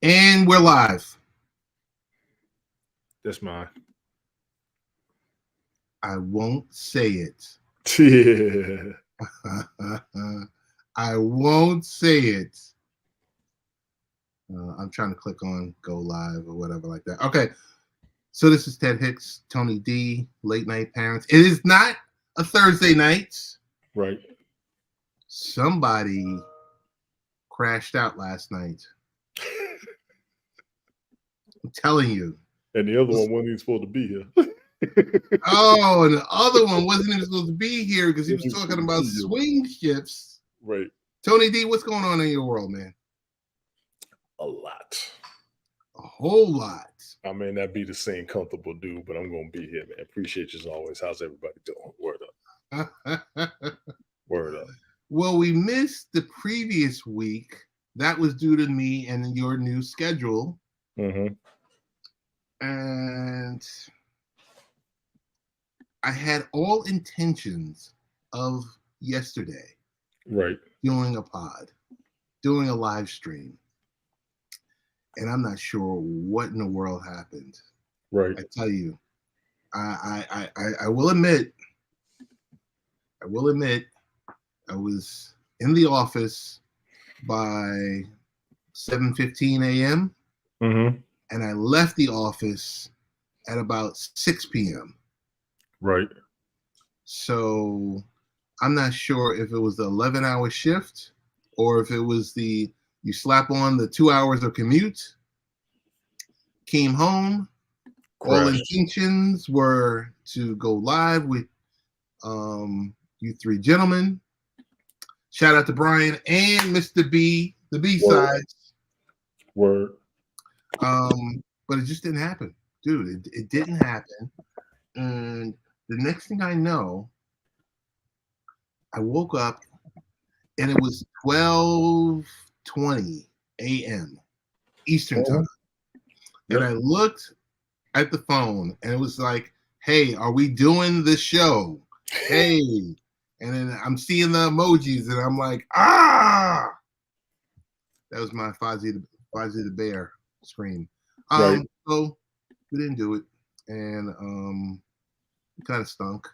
And we're live. That's mine. I won't say it. Yeah. I won't say it. I'm trying to click on go live or whatever like that. Okay. So this is Ted Hicks, Tony D, Late Night Parents. It is not a Thursday night. Right. Somebody crashed out last night. I'm telling you. And the other one wasn't even supposed to be here. Oh, and the other one wasn't even supposed to be here because he was talking about swing shifts. Right. Tony D, what's going on in your world, man? A lot. A whole lot. I may not be the same comfortable dude, but I'm going to be here, man. Appreciate you as always. How's everybody doing? Word up. Word up. Well, we missed the previous week. That was due to me and your new schedule. Mm-hmm. And I had all intentions of yesterday. Right. Doing a pod, doing a live stream. And I'm not sure what in the world happened. Right. I tell you, I will admit, I was in the office by 7:15 a.m. Mm-hmm. And I left the office at about 6 p.m. Right. So I'm not sure if it was the 11-hour shift or if it was you slap on the 2 hours of commute, came home. All intentions were to go live with you three gentlemen. Shout out to Brian and Mr. B, the B-sides. Word. But it just didn't happen. Dude, it didn't happen. And the next thing I know, I woke up and it was 12:20 a.m. Eastern time. And I looked at the phone and it was like, hey, are we doing the show? Hey. And then I'm seeing the emojis and I'm like, ah! That was my Fozzie the Bear scream. Right. So we didn't do it. And it kind of stunk.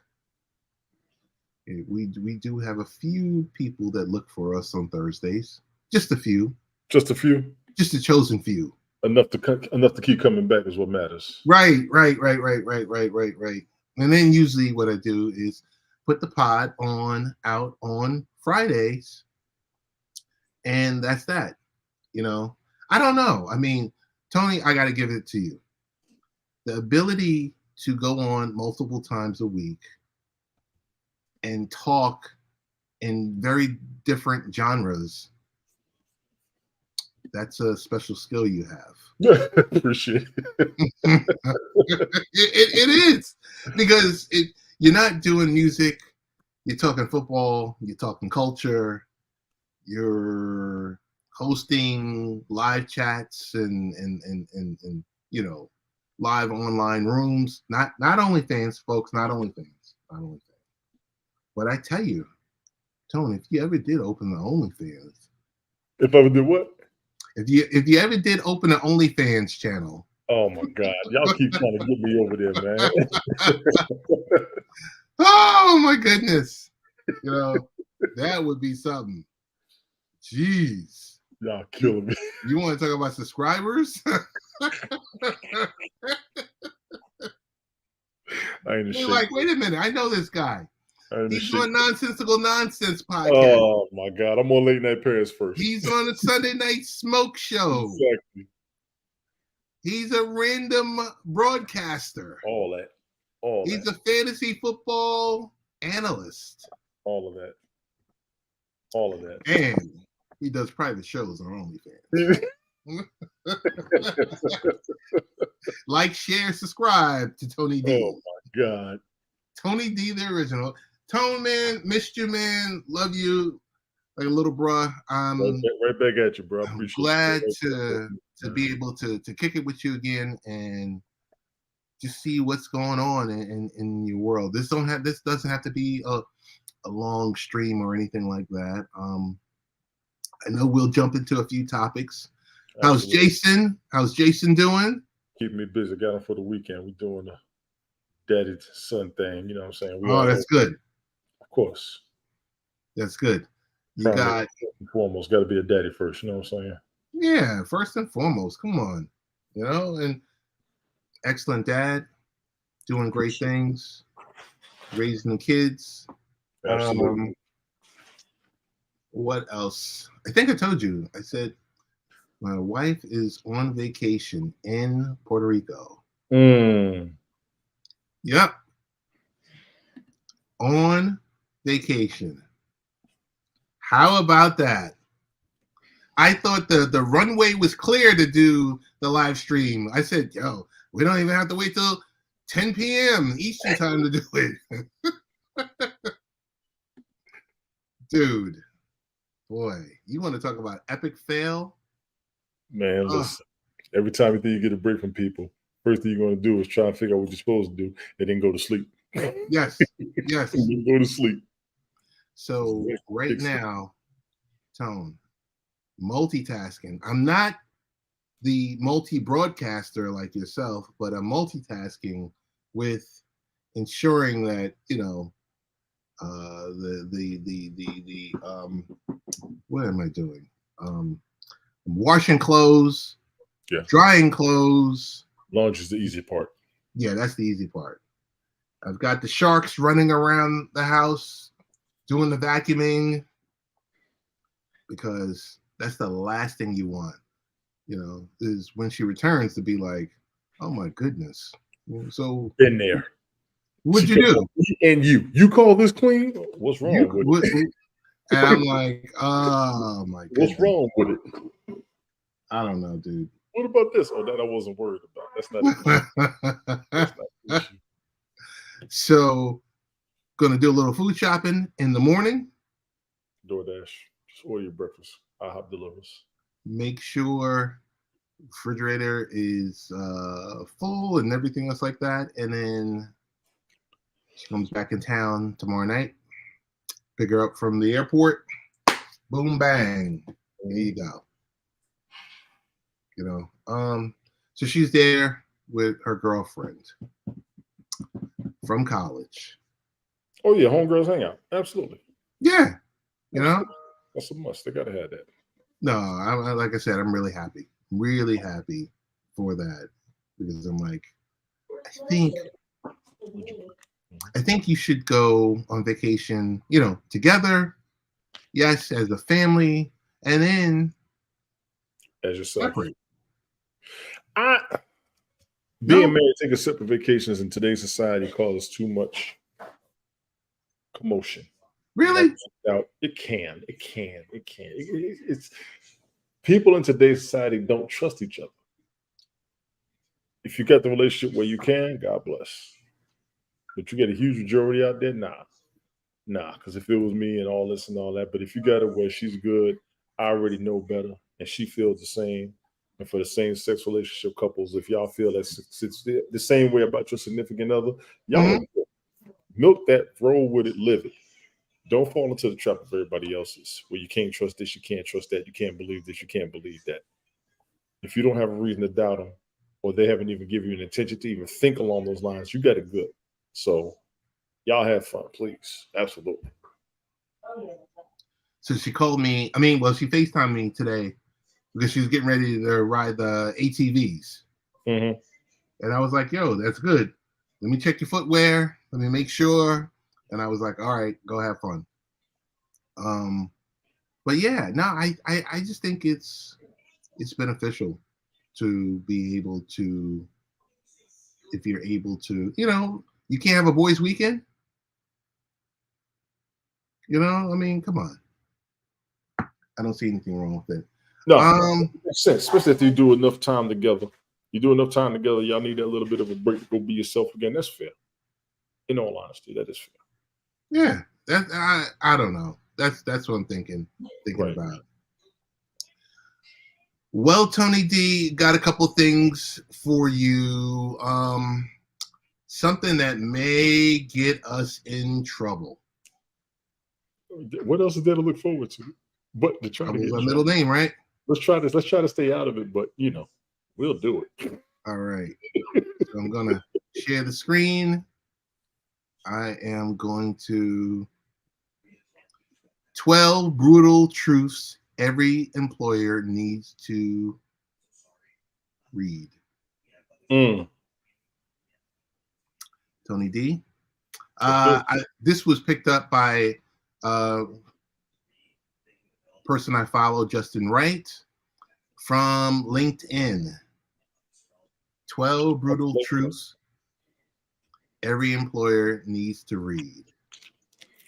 We do have a few people that look for us on Thursdays. Just a few. Just a few. Just a chosen few. Enough to keep coming back is what matters. Right. And then usually what I do is put the pod out on Fridays, and that's that. You know, I don't know. I mean, Tony, I got to give it to you. The ability to go on multiple times a week and talk in very different genres, that's a special skill you have. Appreciate it. It is, because you're not doing music, you're talking football, you're talking culture, you're hosting live chats and you know, live online rooms. Not OnlyFans, folks, not OnlyFans. But I tell you, Tony, if you ever did open the OnlyFans. If I ever did what? If you ever did open an OnlyFans channel. Oh my God. Y'all keep trying to get me over there, man. Oh my goodness. You know, that would be something. Jeez. Y'all killing me. You want to talk about subscribers? You're like, wait a minute, I know this guy. He's on Nonsensical Nonsense podcast. Oh my God, I'm on Late Night Parents first. He's on a Sunday Night Smoke Show. Exactly. He's a random broadcaster. All that. He's a fantasy football analyst. All of that. And he does private shows on OnlyFans. Like, share, subscribe to Tony D. Oh my God. Tony D, the original. Tone, man, missed you, man. Love you like a little bruh. Right back at you, bro. I'm glad to be able to kick it with you again and just see what's going on in your world. This doesn't have to be a long stream or anything like that. I know we'll jump into a few topics. How's Absolutely. Jason? How's Jason doing? Keeping me busy. Got him for the weekend. We're doing a daddy son thing. You know what I'm saying? We Oh, all, that's good. of course, That's good. You primary got, and foremost, got to be a daddy first. You know what I'm saying? yeah, first and foremost, come on. And excellent dad, doing great things, raising the kids. Absolutely. What else? I think I told you. I said my wife is on vacation in Puerto Rico. Yep. On vacation. How about that? I thought the runway was clear to do the live stream. I said, yo, we don't even have to wait till 10 p.m. Eastern time to do it. Dude, boy, you want to talk about epic fail? Man, listen. Every time you think you get a break from people, first thing you're going to do is try and figure out what you're supposed to do and then go to sleep. Yes. And then go to sleep. So right now, Tone, multitasking. I'm not the multi-broadcaster like yourself, but I'm multitasking with ensuring that what am I doing? Washing clothes, Yeah. drying clothes. Laundry is the easy part. Yeah, that's the easy part. I've got the sharks running around the house doing the vacuuming because that's the last thing you want, is when she returns to be like, oh my goodness. So Been there. What'd you do? And you call this clean? What's wrong with it? And I'm like, oh my goodness. What's wrong with it? I don't know, dude. What about this? Oh, that I wasn't worried about. That's not an That's not an issue. So, gonna do a little food shopping in the morning. DoorDash. Just order your breakfast. IHOP delivers. Make sure refrigerator is full and everything else like that. And then she comes back in town tomorrow night. Pick her up from the airport. Boom, bang. There you go. So she's there with her girlfriend from college. Oh yeah, homegirls hang out. Absolutely. Yeah. That's a must. They gotta have that. No, like I said, I'm really happy for that because I'm like, I think you should go on vacation, together. Yes, as a family, and then as yourself. Separate. Being married, taking separate vacations in today's society causes too much commotion. Really? It can. It's people in today's society don't trust each other. If you got the relationship where you can, God bless. But you get a huge majority out there, nah. Because if it was me and all this and all that, but if you got it where she's good, I already know better, and she feels the same. And for the same sex relationship couples, if y'all feel that the same way about your significant other, y'all milk that, roll with it, live it. Don't fall into the trap of everybody else's, where you can't trust this, you can't trust that, you can't believe this, you can't believe that. If you don't have a reason to doubt them, or they haven't even given you an intention to even think along those lines, you got it good. So y'all have fun, please. Absolutely. So she called me. She FaceTimed me today because she was getting ready to ride the ATVs. Mm-hmm. And I was like, yo, that's good. Let me check your footwear. Let me make sure. And I was like, all right, go have fun. But yeah, no, I just think it's beneficial to be able to, if you're able to, you can't have a boys' weekend. Come on. I don't see anything wrong with it. No, makes sense, especially if you do enough time together. You do enough time together, y'all need that little bit of a break to go be yourself again. That's fair. In all honesty, that is fair. Yeah, I don't know. That's what I'm thinking right about. Well, Tony D, got a couple things for you. Something that may get us in trouble. What else is there to look forward to? But the trying to get my middle name, right? Let's try this. Let's try to stay out of it, but we'll do it. All right. So I'm gonna share the screen. I am going to 12 brutal truths every employer needs to read. Mm. Tony D. Okay. This was picked up by person I follow, Justin Wright, from LinkedIn. 12 brutal truths every employer needs to read.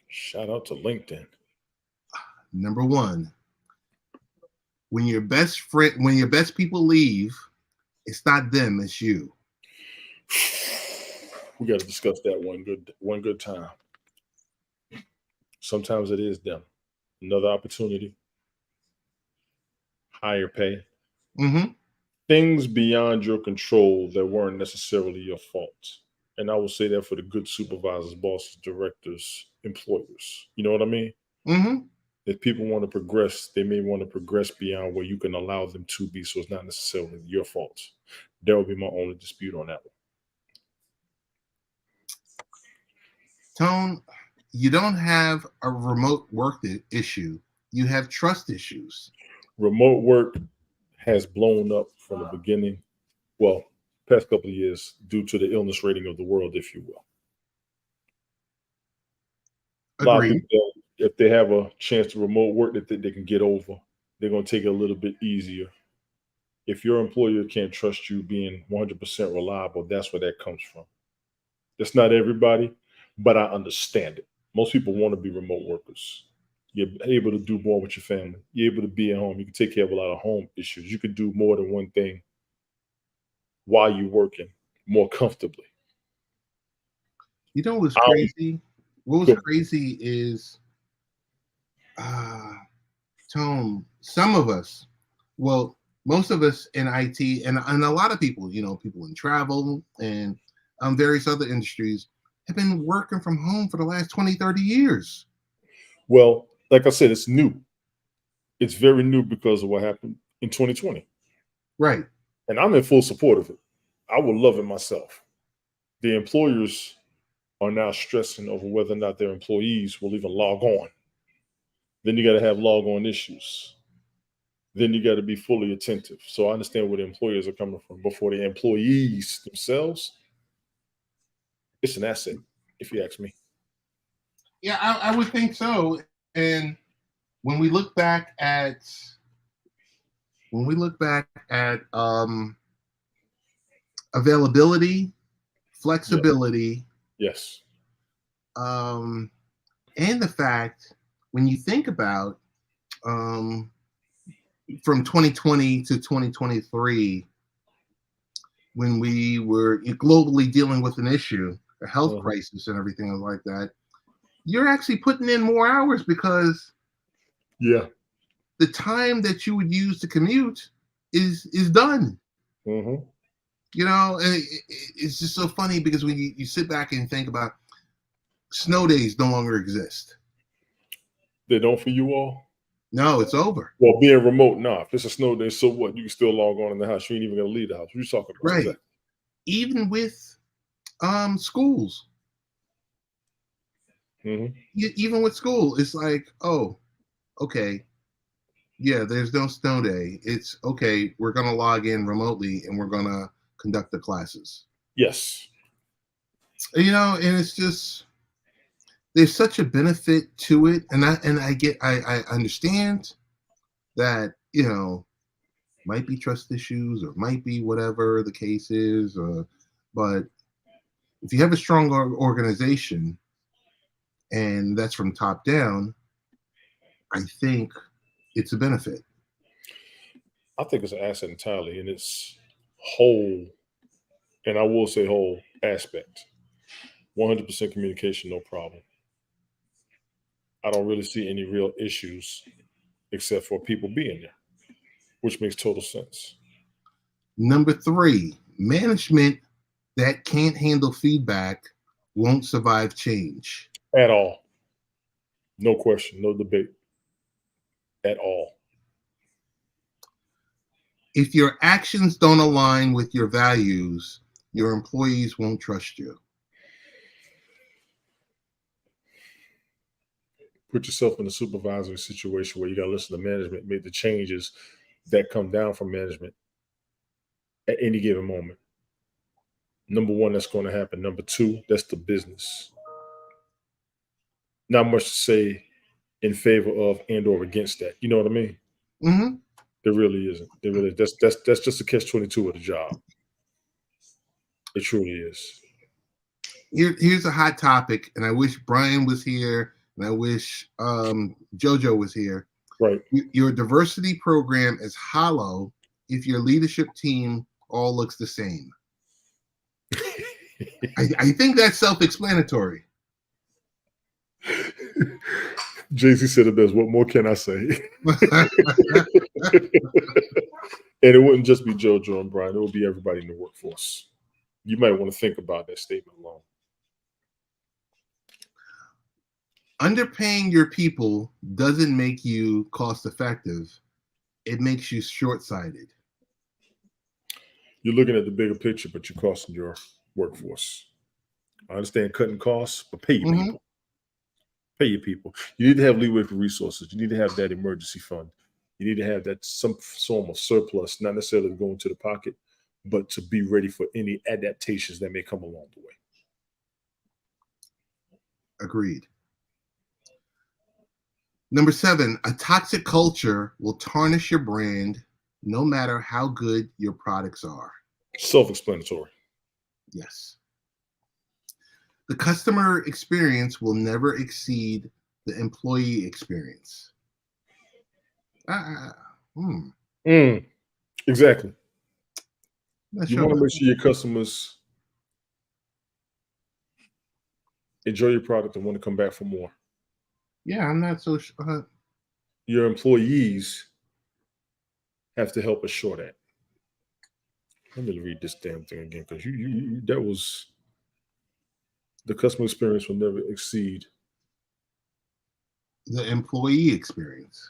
Shout out to LinkedIn. Number 1, when your best people leave, it's not them, it's you. We got to discuss that one good time. Sometimes it is them. Another opportunity, higher pay, Mm-hmm. things beyond your control that weren't necessarily your fault. And I will say that for the good supervisors, bosses, directors, employers. You know what I mean? Mm-hmm. If people want to progress, they may want to progress beyond where you can allow them to be. So it's not necessarily your fault. That would be my only dispute on that one. Tone, you don't have a remote work issue. You have trust issues. Remote work has blown up from the beginning. Well, past couple of years due to the illness rating of the world, if you will. A lot of people, if they have a chance to remote work that they can get over, they're going to take it a little bit easier. If your employer can't trust you being 100% reliable, that's where that comes from. It's not everybody, but I understand it. Most people want to be remote workers. You're able to do more with your family. You're able to be at home. You can take care of a lot of home issues. You can do more than one thing while you're working more comfortably. You know what's crazy? What was crazy is, Tone, some of us, well, most of us in IT and a lot of people, people in travel and various other industries have been working from home for the last 20, 30 years. Well, like I said, it's new. It's very new because of what happened in 2020. Right. And I'm in full support of it. I would love it myself. The employers are now stressing over whether or not their employees will even log on. Then you got to have log on issues. Then you got to be fully attentive. So I understand where the employers are coming from. But for the employees themselves, it's an asset, if you ask me. Yeah, I would think so. And when we look back at availability, flexibility, yes, and the fact when you think about from 2020 to 2023, when we were globally dealing with an issue, a health crisis and everything like that, you're actually putting in more hours because the time that you would use to commute is done. Mm-hmm. And it's just so funny because when you sit back and think about snow days no longer exist. They don't for you all? No, it's over. Well, being remote, nah. If it's a snow day, so what? You can still log on in the house. You ain't even gonna leave the house. What are you talking about? Right. Exactly. Even with schools. Mm-hmm. Even with school, it's like, oh, okay. Yeah, there's no snow day. It's okay. We're going to log in remotely and we're going to conduct the classes. Yes. And it's just, there's such a benefit to it. And I understand that, might be trust issues or might be whatever the case is. But if you have a strong organization and that's from top down, I think it's a benefit. I think it's an asset entirely in its whole, and I will say whole aspect. 100% communication, no problem. I don't really see any real issues except for people being there, which makes total sense. Number 3, management that can't handle feedback won't survive change. At all. No question, no debate. At all. If your actions don't align with your values, your employees won't trust you. Put yourself in a supervisory situation where you got to listen to management, make the changes that come down from management at any given moment. Number one, that's going to happen. Number two, that's the business. Not much to say in favor of and or against that. You know what I mean? Mm-hmm. There really isn't. There really that's just a catch-22 of the job. It truly is. Here's a hot topic, and I wish Brian was here, and I wish JoJo was here. Right. Your diversity program is hollow if your leadership team all looks the same. I think that's self-explanatory. Jay-Z said it best. What more can I say? And it wouldn't just be JoJo and Brian. It would be everybody in the workforce. You might want to think about that statement alone. Underpaying your people doesn't make you cost-effective. It makes you short-sighted. You're looking at the bigger picture, but you're costing your workforce. I understand cutting costs, but pay your people. Pay your people. You need to have leeway for resources. You need to have that emergency fund. You need to have that some form of surplus, not necessarily to go into the pocket, but to be ready for any adaptations that may come along the way. Agreed. Number 7, a toxic culture will tarnish your brand no matter how good your products are. Self-explanatory. Yes. The customer experience will never exceed the employee experience. Exactly. Not You sure want to about make sure your customers enjoy your product and want to come back for more. Yeah, I'm not so sure. Your employees have to help assure that. Let me read this damn thing again, because that was the customer experience will never exceed The employee experience.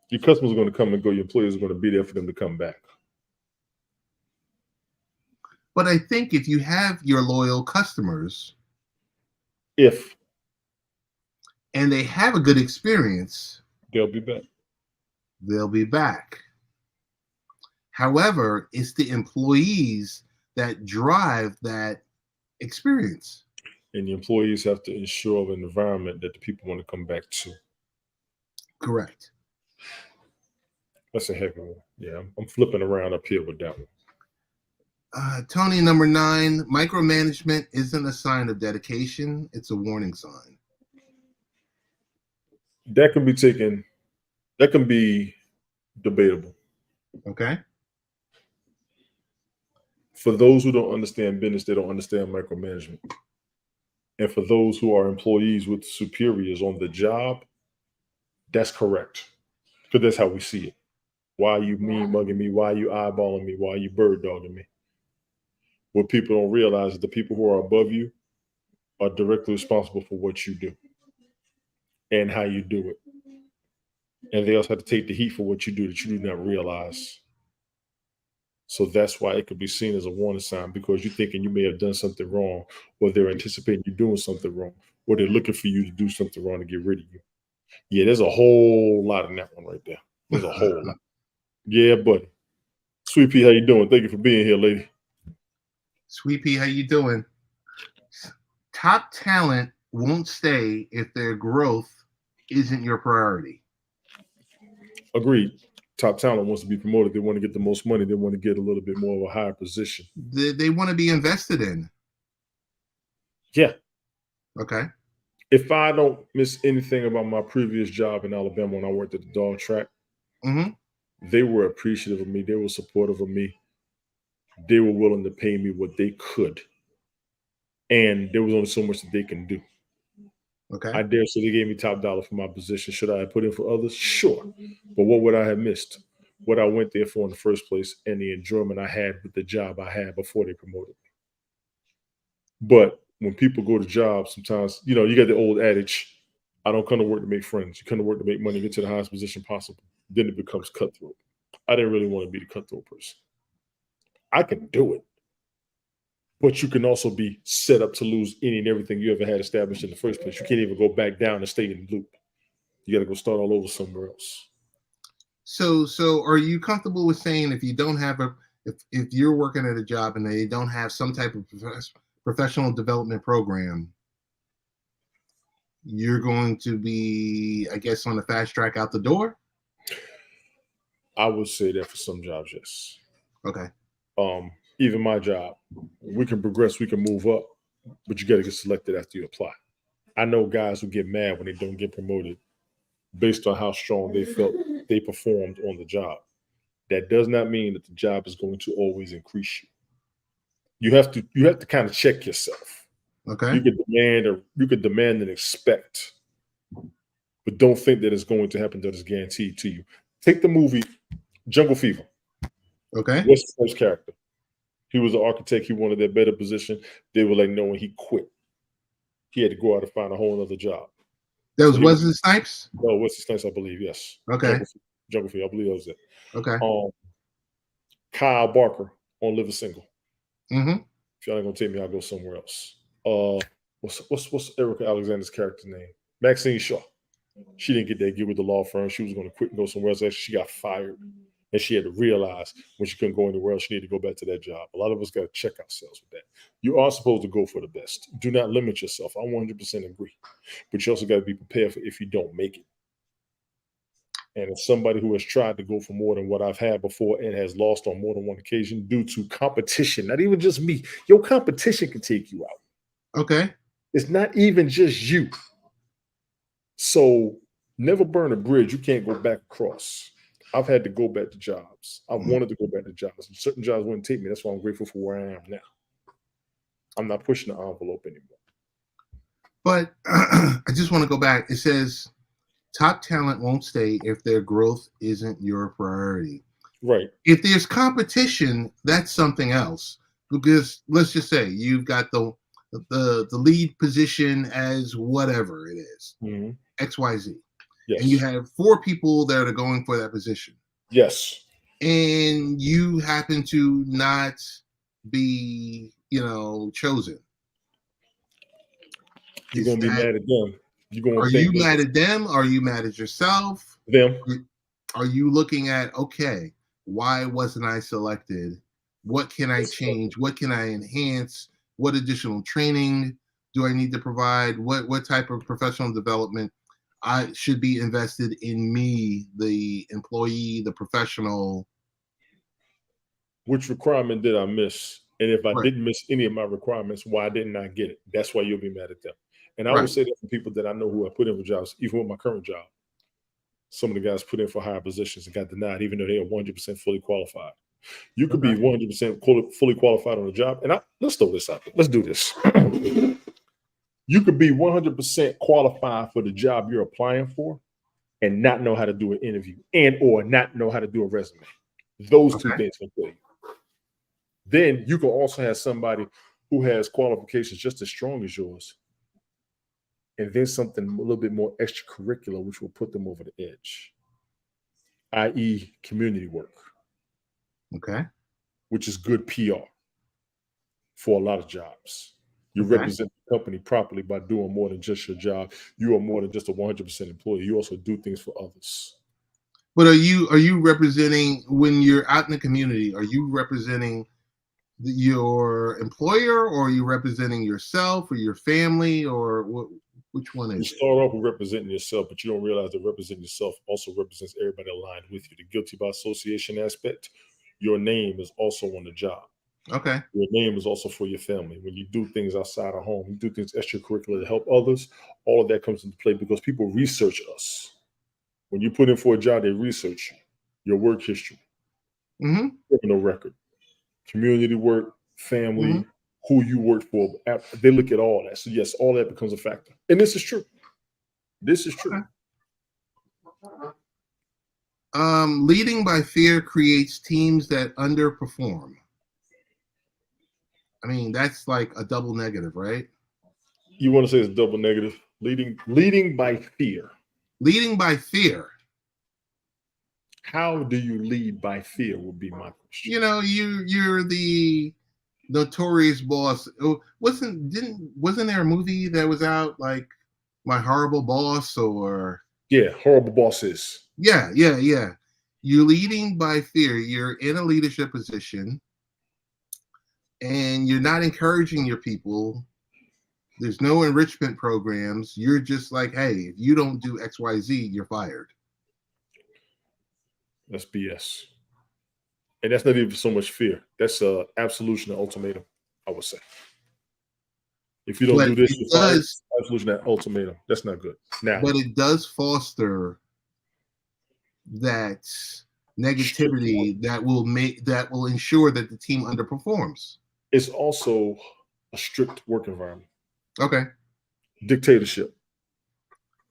Your customers are going to come and go. Your employees are going to be there for them to come back. But I think if you have your loyal customers, and they have a good experience, they'll be back. They'll be back. However, it's the employees that drive that experience. And the employees have to ensure an environment that the people want to come back to. Correct. That's a heavy one. Yeah, I'm flipping around up here with that one. Tony, number 9, micromanagement isn't a sign of dedication. It's a warning sign. That can be debatable. Okay. For those who don't understand business, they don't understand micromanagement. And for those who are employees with superiors on the job, that's correct. Because that's how we see it. Why are you mean mugging me? Why are you eyeballing me? Why are you bird dogging me? What people don't realize is the people who are above you are directly responsible for what you do and how you do it. And they also have to take the heat for what you do that you do not realize. So that's why it could be seen as a warning sign, because you're thinking you may have done something wrong, or they're anticipating you doing something wrong, or they're looking for you to do something wrong to get rid of you. Yeah, there's a whole lot in that one right there. There's a whole lot. Yeah, buddy. Sweet Pea, how you doing? Thank you for being here, lady. Sweet Pea, how you doing? Top talent won't stay if their growth isn't your priority. Agreed. Top talent wants to be promoted. They want to get the most money. They want to get a little bit more of a higher position. They want to be invested in. Yeah. Okay. If I don't miss anything about my previous job in Alabama when I worked at the dog track, they were appreciative of me. They were supportive of me. They were willing to pay me what they could. And there was only so much that they can do. Okay. I dare say they gave me top dollar for my position. Should I have put in for others? Sure. But what would I have missed? What I went there for in the first place and the enjoyment I had with the job I had before they promoted me. But when people go to jobs, sometimes, you got the old adage, I don't come to work to make friends. You come to work to make money, get to the highest position possible. Then it becomes cutthroat. I didn't really want to be the cutthroat person. I can do it, but you can also be set up to lose any and everything you ever had established in the first place. You can't even go back down and stay in the loop. You got to go start all over somewhere else. So are you comfortable with saying if you don't have if you're working at a job and they don't have some type of professional development program, you're going to be, I guess, on the fast track out the door? I would say that for some jobs, yes. Okay. Even my job, we can progress, we can move up, but you got to get selected after you apply. I know guys who get mad when they don't get promoted based on how strong they felt they performed on the job. That does not mean that the job is going to always increase you. You have to kind of check yourself. Okay. You could demand and expect, but don't think that it's going to happen, that it's guaranteed to you. Take the movie Jungle Fever. Okay. What's the first character? He was an architect. He wanted that better position. They were like, no, when he quit, he had to go out and find a whole other job. That was Wesley Snipes? No, Wesley Snipes, I believe, yes. Okay. Jungle Fever, I believe that was it. Okay. Kyle Barker on Living Single. Mm-hmm. If y'all ain't gonna take me, I'll go somewhere else. What's Erica Alexander's character name? Maxine Shaw. She didn't get that gig with the law firm. She was going to quit and go somewhere else. Actually, she got fired, and she had to realize when she couldn't go anywhere else, she needed to go back to that job. A lot of us got to check ourselves with that. You are supposed to go for the best. Do not limit yourself. I 100% agree, but you also got to be prepared for if you don't make it. And as somebody who has tried to go for more than what I've had before and has lost on more than one occasion due to competition, not even just me, your competition can take you out. Okay. It's not even just you. So never burn a bridge you can't go back across. I've had to go back to jobs. I wanted to go back to jobs. Certain jobs wouldn't take me. That's why I'm grateful for where I am now. I'm not pushing the envelope anymore. But I just want to go back. It says top talent won't stay if their growth isn't your priority. Right. If there's competition, that's something else. Because let's just say you've got the lead position as whatever it is, XYZ. Yes. And you have 4 people that are going for that position. Yes. And you happen to not be, chosen. You're going to be mad at them. Are you mad at them? Are you mad at yourself? Them. Are you looking at, okay, why wasn't I selected? What can I change? What can I enhance? What additional training do I need to provide? What type of professional development I should be invested in me, the employee, the professional? Which requirement did I miss? And if I Right. didn't miss any of my requirements, why didn't I get it? That's why you'll be mad at them. And I Right. will say that for people that I know who I put in for jobs, even with my current job, some of the guys put in for higher positions and got denied, even though they are 100% fully qualified. You could be 100% fully qualified on a job. And let's throw this out there. Let's do this. You could be 100% qualified for the job you're applying for and not know how to do an interview or not know how to do a resume. Those two things can kill you. Then you can also have somebody who has qualifications just as strong as yours, and then something a little bit more extracurricular, which will put them over the edge, i.e. community work. Okay. Which is good PR for a lot of jobs. You represent the company properly by doing more than just your job. You are more than just a 100% employee. You also do things for others. But are you representing, when you're out in the community, are you representing your employer, or are you representing yourself or your family, or which one is it? You start off with representing yourself, but you don't realize that representing yourself also represents everybody aligned with you. The guilty by association aspect, your name is also on the job. Okay. Your name is also for your family. When you do things outside of home, you do things extracurricular to help others, all of that comes into play because people research us. When you put in for a job, they research you, your work history, criminal record, community work, family, who you work for. They look at all that. So yes, all that becomes a factor. And this is true. This is true. Leading by fear creates teams that underperform. I mean, that's like a double negative, right? You want to say it's double negative? Leading by fear. Leading by fear. How do you lead by fear? Would be my question. You know, you're the notorious boss. Oh, wasn't there a movie that was out like My Horrible Boss or Yeah, horrible bosses. yeah. You're leading by fear. You're in a leadership position and you're not encouraging your people. There's no enrichment programs. You're just like, hey, if you don't do XYZ, you're fired. That's BS. And that's not even so much fear. That's absolution and ultimatum, I would say. If you don't But do this, it you're fired. does, Absolution and ultimatum. That's not good. Now, but it does foster that negativity that will ensure that the team underperforms. it's also a strict work environment, Okay. dictatorship.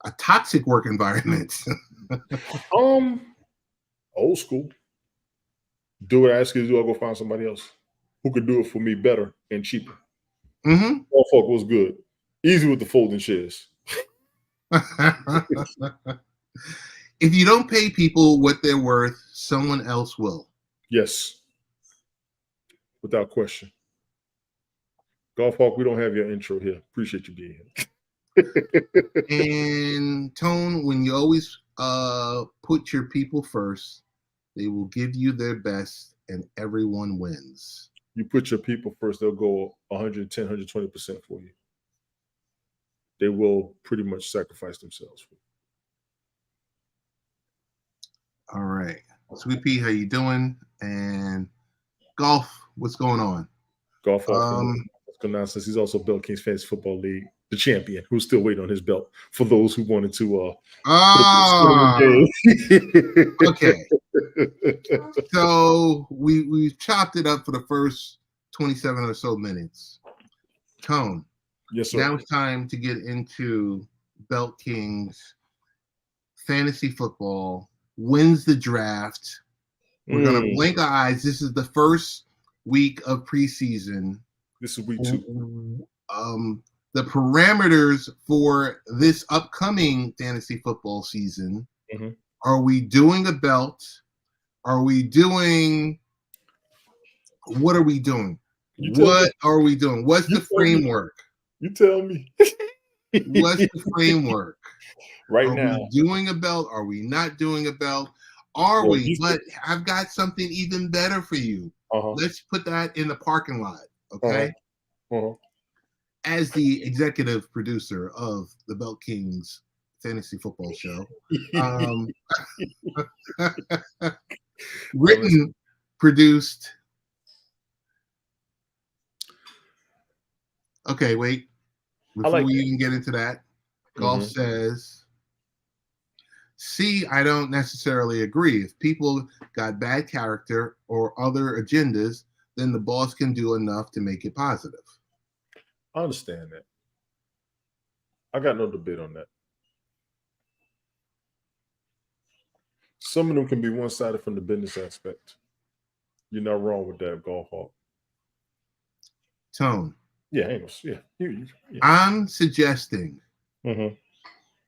A toxic work environment. Old school. Do what I ask you to do. I'll go find somebody else who could do it for me better and cheaper. Mm-hmm. All fuck was good. Easy with the folding chairs. If you don't pay people what they're worth, someone else will. Yes. Without question. Golf Hawk, we don't have your intro here. Appreciate you being here. And Tone, when you always put your people first, they will give you their best and everyone wins. You put your people first, they'll go 110, 120% for you. They will pretty much sacrifice themselves for you. All right. Sweet Pea, how you doing? And Golf, what's going on? Golf Hawk, nonsense. He's also Belt Kings Fantasy Football League, the champion, who's still waiting on his belt for those who wanted to okay. So we chopped it up for the first 27 or so minutes. Tone. Yes, sir. Now it's time to get into Belt Kings fantasy football. Wins the draft. We're gonna blink our eyes. This is the first week of preseason. This is week 2. The parameters for this upcoming fantasy football season. Mm-hmm. Are we doing a belt? Are we doing? What are we doing? What are we doing? What's the framework? You tell me. What's the framework? Right are now. We doing a belt? Are we not doing a belt? Are we? But I've got something even better for you. Let's put that in the parking lot, okay? As the executive producer of the Belt Kings fantasy football show, written, produced. Okay, wait. Before we even get into that, Golf says, see, I don't necessarily agree. If people got bad character or other agendas, then the boss can do enough to make it positive. I understand that. I got no debate on that. Some of them can be one-sided from the business aspect. You're not wrong with that, Golf Hawk. Tone. Yeah, yeah. I'm suggesting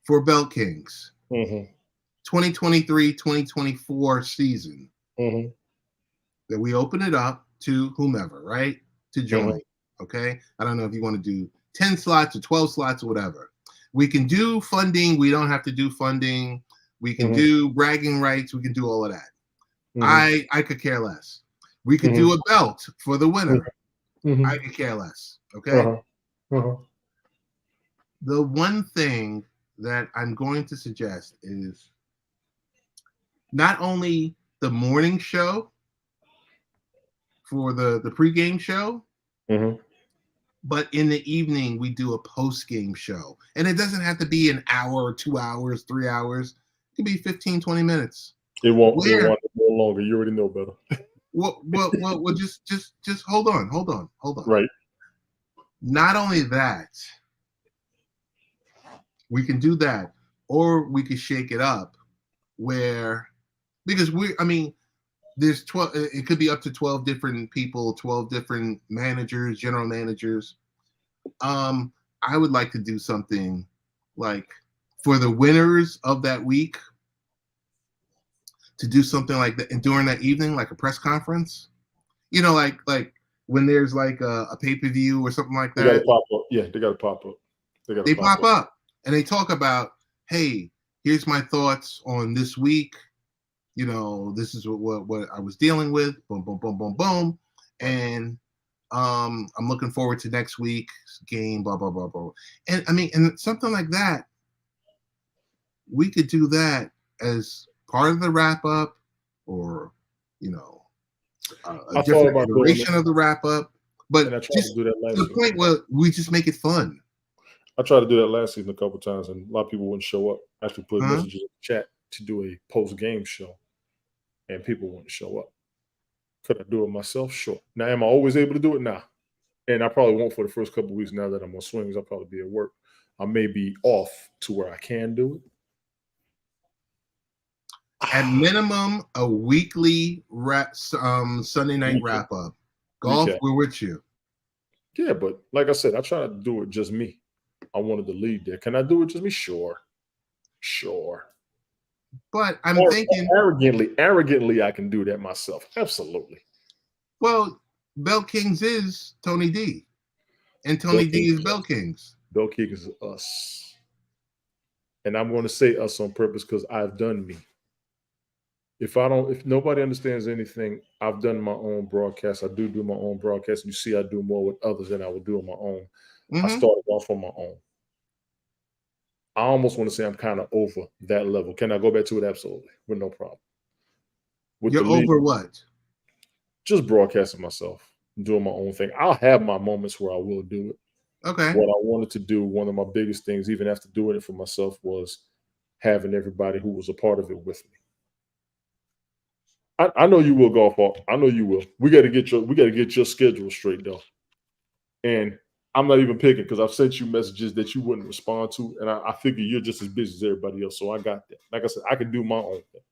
for Belt Kings 2023-2024 season that we open it up to whomever, right? To join. Okay. I don't know if you want to do 10 slots or 12 slots or whatever. We can do funding. We don't have to do funding. We can do bragging rights. We can do all of that. I could care less. We could do a belt for the winner. I could care less. Okay. The one thing that I'm going to suggest is not only the morning show for the pregame show, but in the evening we do a post-game show. And it doesn't have to be an hour, 2 hours, 3 hours. It can be 15, 20 minutes. It won't be no longer. You already know better. Well, just hold on. Right. Not only that, we can do that, or we could shake it up because there's 12, it could be up to 12 different people, 12 different managers, general managers. I would like to do something like for the winners of that week, to do something like that and during that evening, like a press conference. You know, like when there's like a pay-per-view or something like They got to that. pop up. Yeah, they got to pop up. They pop up and they talk about, hey, here's my thoughts on this week. You know, this is what I was dealing with. Boom, boom, boom, boom, boom. And I'm looking forward to next week's game, blah, blah, blah, blah. And I mean, and something like that, we could do that as part of the wrap up, or, you know, a different iteration of the wrap up. But just to the point where we just make it fun. I tried to do that last season a couple of times, and a lot of people wouldn't show up. I actually put messages in the chat to do a post-game show, and people wouldn't show up. Could I do it myself? Sure. Now, am I always able to do it? Nah. And I probably won't for the first couple of weeks. Now that I'm on swings, I'll probably be at work. I may be off to where I can do it. At minimum, a weekly Sunday night wrap up. Golf, we're with you. Yeah, but like I said, I try to do it just me. I wanted to lead there. Can I do it just me? Sure. But I'm thinking arrogantly, I can do that myself. Absolutely. Well, Bell Kings is Tony D, and Tony D is Bell Kings. Bell Kings is us, and I'm going to say us on purpose because I've done me. If nobody understands anything, I've done my own broadcast. I do my own broadcast. You see, I do more with others than I would do on my own. Mm-hmm. I started off on my own. I almost want to say I'm kind of over that level. Can I go back to it? Absolutely, with no problem. You're over what? Just broadcasting myself, doing my own thing. I'll have my moments where I will do it. Okay. What I wanted to do, one of my biggest things, even after doing it for myself, was having everybody who was a part of it with me. I know you will, Golf Hawk. I know you will. We got to get your schedule straight though. And I'm not even picking because I've sent you messages that you wouldn't respond to, and I figure you're just as busy as everybody else. So I got that. Like I said, I can do my own thing.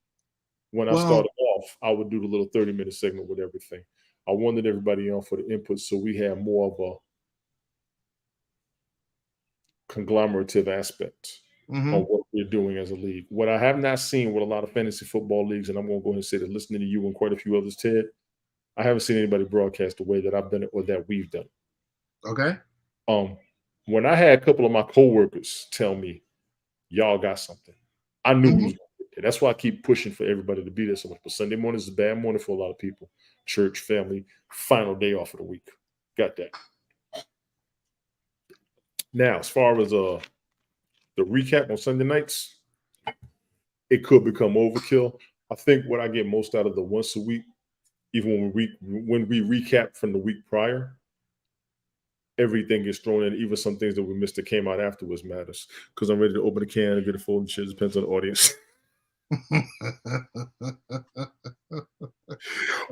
When I started off, I would do the little 30-minute segment with everything. I wanted everybody on for the input, so we had more of a conglomerative aspect on what we're doing as a league. What I have not seen with a lot of fantasy football leagues, and I'm going to go ahead and say that listening to you and quite a few others, Ted, I haven't seen anybody broadcast the way that I've done it or that we've done it. Okay. When I had a couple of my coworkers tell me, y'all got something, I knew we was going to get there. That's why I keep pushing for everybody to be there so much. But Sunday morning is a bad morning for a lot of people. Church, family, final day off of the week. Got that. Now, as far as the recap on Sunday nights, it could become overkill. I think what I get most out of the once a week, even when we recap from the week prior, everything gets thrown in, even some things that we missed that came out afterwards matters. Because I'm ready to open a can and get a folding shit. Depends on the audience.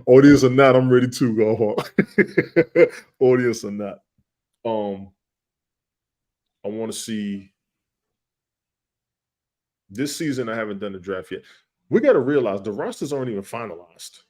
Audience or not, I'm ready to go hard. Audience or not. I want to see. This season, I haven't done the draft yet. We got to realize the rosters aren't even finalized.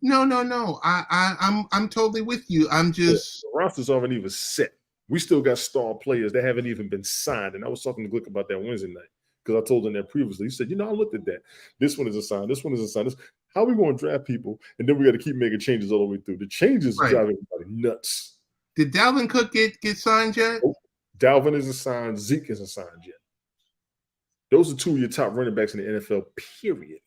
No. I'm totally with you. I'm just the rosters aren't even set. We still got star players that haven't even been signed. And I was talking to Glick about that Wednesday night because I told him that previously. He said, I looked at that. This one is a sign. This one is a sign. How are we going to draft people? And then we got to keep making changes all the way through. The changes drive everybody nuts. Did Dalvin Cook get signed yet? Oh, Dalvin isn't signed. Zeke isn't signed yet. Those are two of your top running backs in the NFL, period.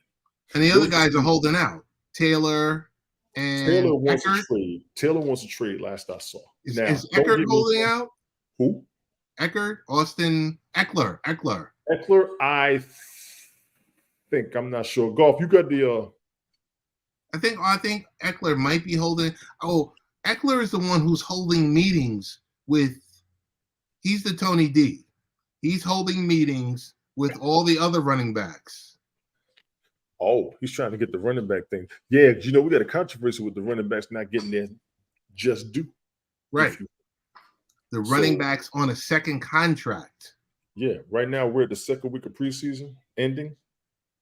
And the other guys are holding out. Taylor and Eckert. A trade. Taylor wants a trade last I saw. Is Eckert holding out? Who? Eckert? Austin Eckler. Eckler, I think. I'm not sure. Golf, you got the I think Eckler might be holding. Oh, Eckler is the one who's holding meetings with. He's the Tony D. He's holding meetings with all the other running backs. Oh, he's trying to get the running back thing. Yeah, we got a controversy with the running backs not getting their just due. Right. The running backs on a second contract. Yeah, right now we're at the second week of preseason ending.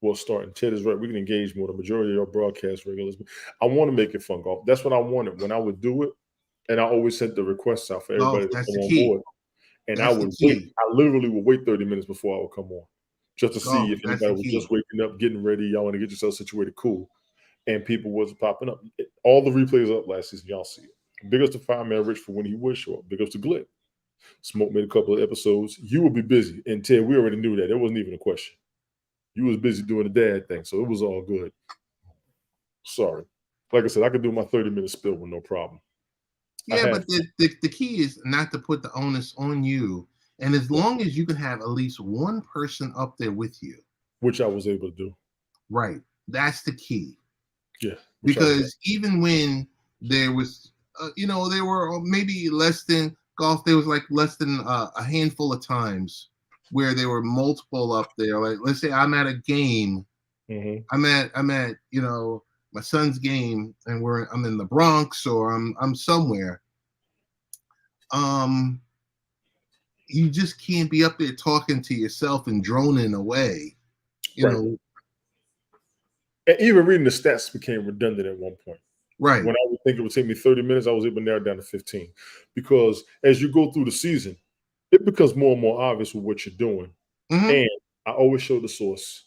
We'll start, and Ted is right. We can engage more. The majority of our broadcast regulars. I want to make it fun, Golf. That's what I wanted when I would do it, and I always sent the requests out for everybody to come on board. And I would wait. I literally would wait 30 minutes before I would come on. just to Golf, see if that's anybody the was key. just waking up, getting ready. Y'all want to get yourself situated, cool. And people wasn't popping up. All the replays up last season. Y'all see it. Big ups to Fireman Rich for when he was short. Big ups to Glick. Smoke made a couple of episodes. You will be busy. And Ted, we already knew that. It wasn't even a question. You was busy doing the dad thing, so it was all good. Sorry. Like I said, I could do my 30-minute spill with no problem. Yeah, but the key is not to put the onus on you. And as long as you can have at least one person up there with you, which I was able to do. Right. That's the key. Yeah. Because even when there was, there were maybe less than golf, there was like less than a handful of times where there were multiple up there. Like, let's say I'm at a game. I'm at my son's game, and I'm in the Bronx or I'm somewhere. You just can't be up there talking to yourself and droning away. You know. And even reading the stats became redundant at one point. Right. When I would think it would take me 30 minutes, I was able to narrow it down to 15. Because as you go through the season, it becomes more and more obvious with what you're doing. And I always show the source.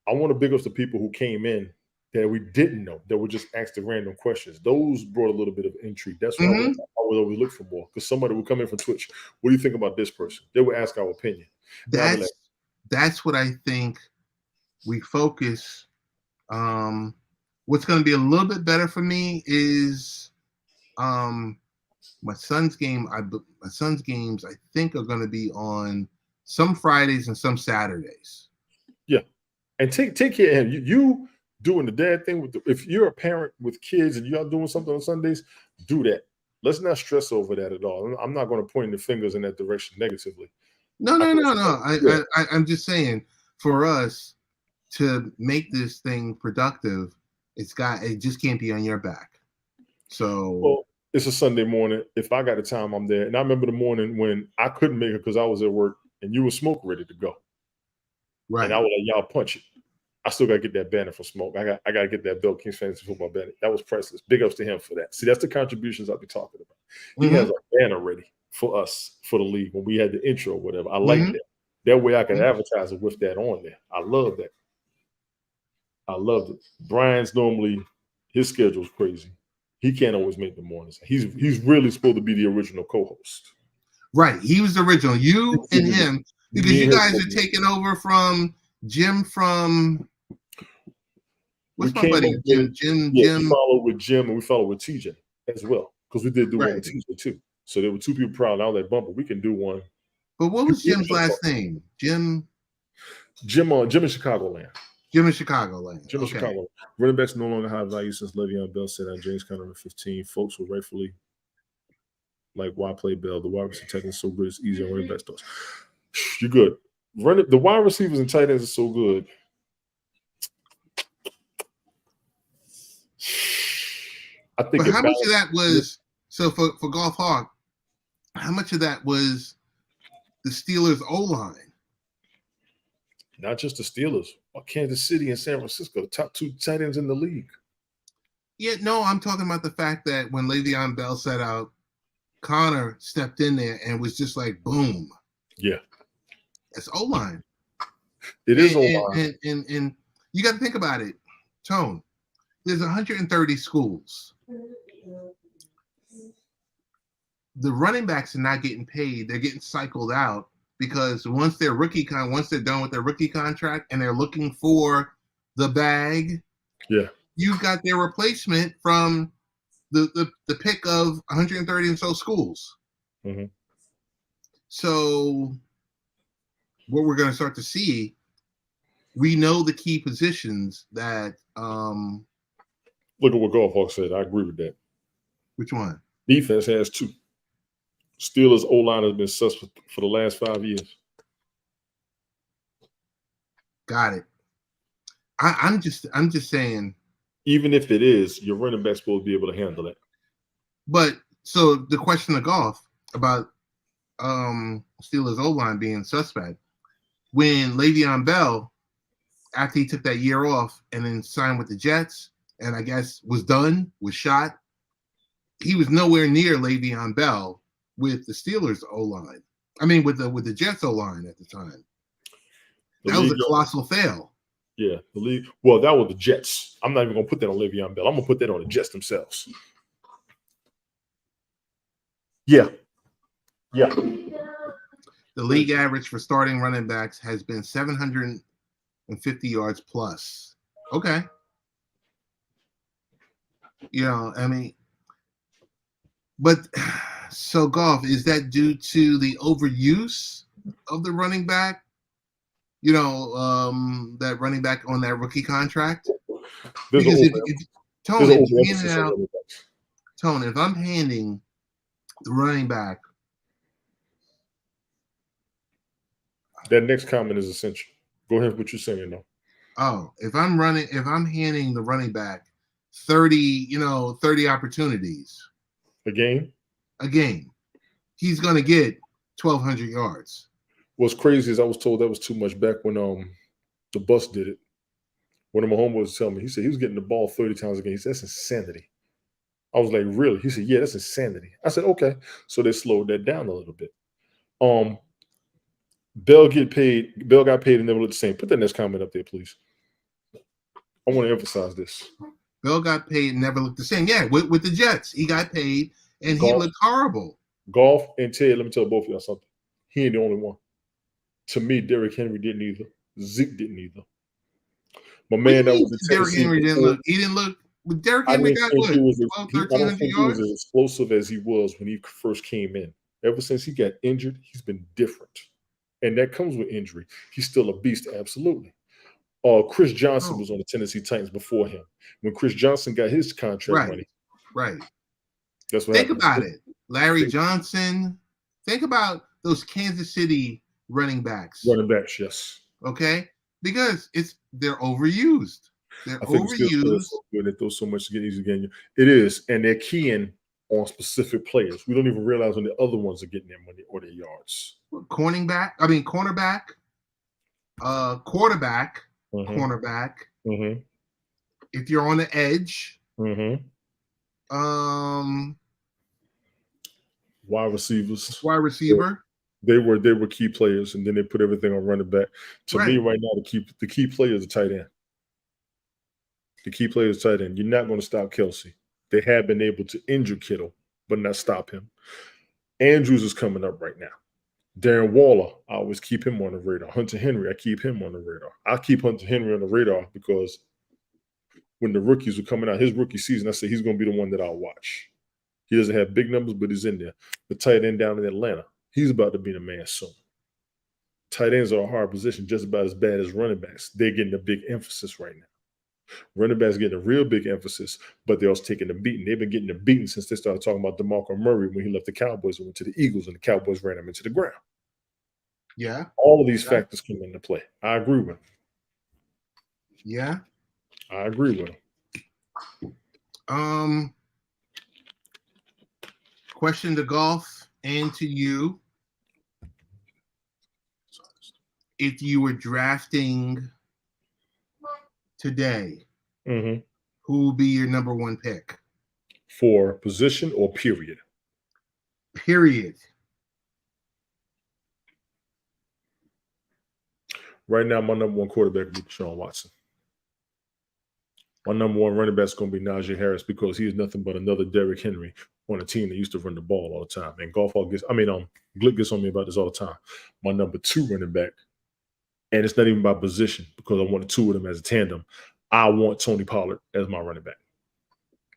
I want to big up the people who came in that we didn't know, that would just ask the random questions. Those brought a little bit of intrigue. That's why I would always look for more. Because somebody would come in from Twitch. What do you think about this person? They would ask our opinion. That's what I think we focus. What's going to be a little bit better for me is my son's game. My son's games I think are going to be on some Fridays and some Saturdays. Yeah, and take care of him. You doing the dad thing if you're a parent with kids and y'all doing something on Sundays, do that. Let's not stress over that at all. I'm not going to point the fingers in that direction negatively. No. I'm just saying for us to make this thing productive, it just can't be on your back. So it's a Sunday morning. If I got the time, I'm there. And I remember the morning when I couldn't make it because I was at work and you were Smoke ready to go. Right. And I would let y'all punch it. I still gotta get that banner for Smoke. I gotta get that Bill Kings Fantasy Football banner. That was priceless. Big ups to him for that. See, that's the contributions I'll be talking about. He has a banner ready for us for the league when we had the intro or whatever. I like that. That way I can advertise it with that on there. I love that. I loved it. Brian's normally his schedule's crazy. He can't always make the mornings. He's really supposed to be the original co-host. Right. He was the original. You and him, because you guys are taking over from Jim from what's my buddy? Jim. We followed with Jim and we followed with TJ as well. Because we did do one with TJ too. So there were two people proud now that bumper. We can do one. But what was Jim's last name? Jim in Chicagoland. Jim in Chicagoland. Jim in Chicago. Running backs no longer have value since Le'Veon Bell said on James Conner at 15. Folks will rightfully like, why play Bell? The wide receiver tight ends so good, it's easy on running back stars. You're good. The wide receivers and tight ends are so good. I think. But how much of that was for Golf Hawk? How much of that was the Steelers O-line? Not just the Steelers, but Kansas City and San Francisco, the top two tight ends in the league. Yeah, no, I'm talking about the fact that when Le'Veon Bell set out, Connor stepped in there and was just like, boom. Yeah. It's O-line. It is O-line. And you got to think about it, Tone. There's 130 schools. The running backs are not getting paid. They're getting cycled out because once they're done with their rookie contract and they're looking for the bag, you've got their replacement from the pick of 130 and so schools. So what we're going to start to see, we know the key positions that look at what Golf Hawk said. I agree with that. Which one? Defense has two. Steelers O-line has been sus for the last 5 years. Got it. I'm just saying. Even if it is, your running back's supposed to be able to handle that. But so the question of Golf about Steelers O-line being suspect, when Le'Veon Bell, after he took that year off and then signed with the Jets, and I guess was shot, he was nowhere near Le'Veon Bell with the Steelers O-line. I mean, with the Jets O-line at the time. That was a colossal fail. Yeah, the league. Well, that was the Jets. I'm not even going to put that on Le'Veon Bell. I'm going to put that on the Jets themselves. Yeah. Yeah. The league average for starting running backs has been 750 yards plus. Okay. I mean, but so Goff, is that due to the overuse of the running back? That running back on that rookie contract? Because Tony, if I'm handing the running back, that next comment is essential. Go ahead with what you're saying, though. Oh, if I'm handing the running back 30 opportunities a game, he's gonna get 1,200 yards. What's crazy is I was told that was too much back when the Bucs did it. One of my homeboys was telling me, he said he was getting the ball 30 times a game. He said, that's insanity. I was like, really? He said, yeah, that's insanity. I said, okay. So they slowed that down a little bit. Bell got paid and never looked the same. Put that next comment up there, please. I want to emphasize this. Bell got paid and never looked the same. Yeah, with the Jets. He got paid and he looked horrible. Goff and Ted, let me tell both of y'all something. He ain't the only one. To me, Derrick Henry didn't either. Zeke didn't either. My man, that was the Derrick Henry didn't look. He didn't look. But Derrick Henry got what? 1,300 yards. He was as explosive as he was when he first came in. Ever since he got injured, he's been different, and that comes with injury. He's still a beast, absolutely. Chris Johnson was on the Tennessee Titans before him. When Chris Johnson got his contract money, right. That's what. Think about it, Larry Johnson. Think about those Kansas City running backs. Yes. Okay, because they're overused. They're overused. They throw so much to get easy again. It is, and they're keying on specific players. We don't even realize when the other ones are getting their money or their yards. Cornerback, cornerback. Mm-hmm. If you're on the edge, wide receiver. They were key players, and then they put everything on running back. To me, right now, the key player is a tight end. The key player is tight end. You're not going to stop Kelsey. They have been able to injure Kittle, but not stop him. Andrews is coming up right now. Darren Waller, I always keep him on the radar. Hunter Henry, I keep him on the radar. I keep Hunter Henry on the radar because when the rookies were coming out, his rookie season, I said he's going to be the one that I'll watch. He doesn't have big numbers, but he's in there. The tight end down in Atlanta, he's about to be the man soon. Tight ends are a hard position, just about as bad as running backs. They're getting a big emphasis right now. Running backs getting a real big emphasis, but they're also taking the beating. They've been getting the beating since they started talking about DeMarco Murray when he left the Cowboys and went to the Eagles, and the Cowboys ran him into the ground. Yeah. All of these factors come into play. I agree with him. Yeah. I agree with him. Question to Goff and to you. If you were drafting today, who would be your number one pick? For position or period? Period. Right now, my number one quarterback is Deshaun Watson. My number one running back is going to be Najee Harris because he is nothing but another Derrick Henry on a team that used to run the ball all the time. And Glick gets on me about this all the time. My number two running back, and it's not even by position because I want the two of them as a tandem. I want Tony Pollard as my running back.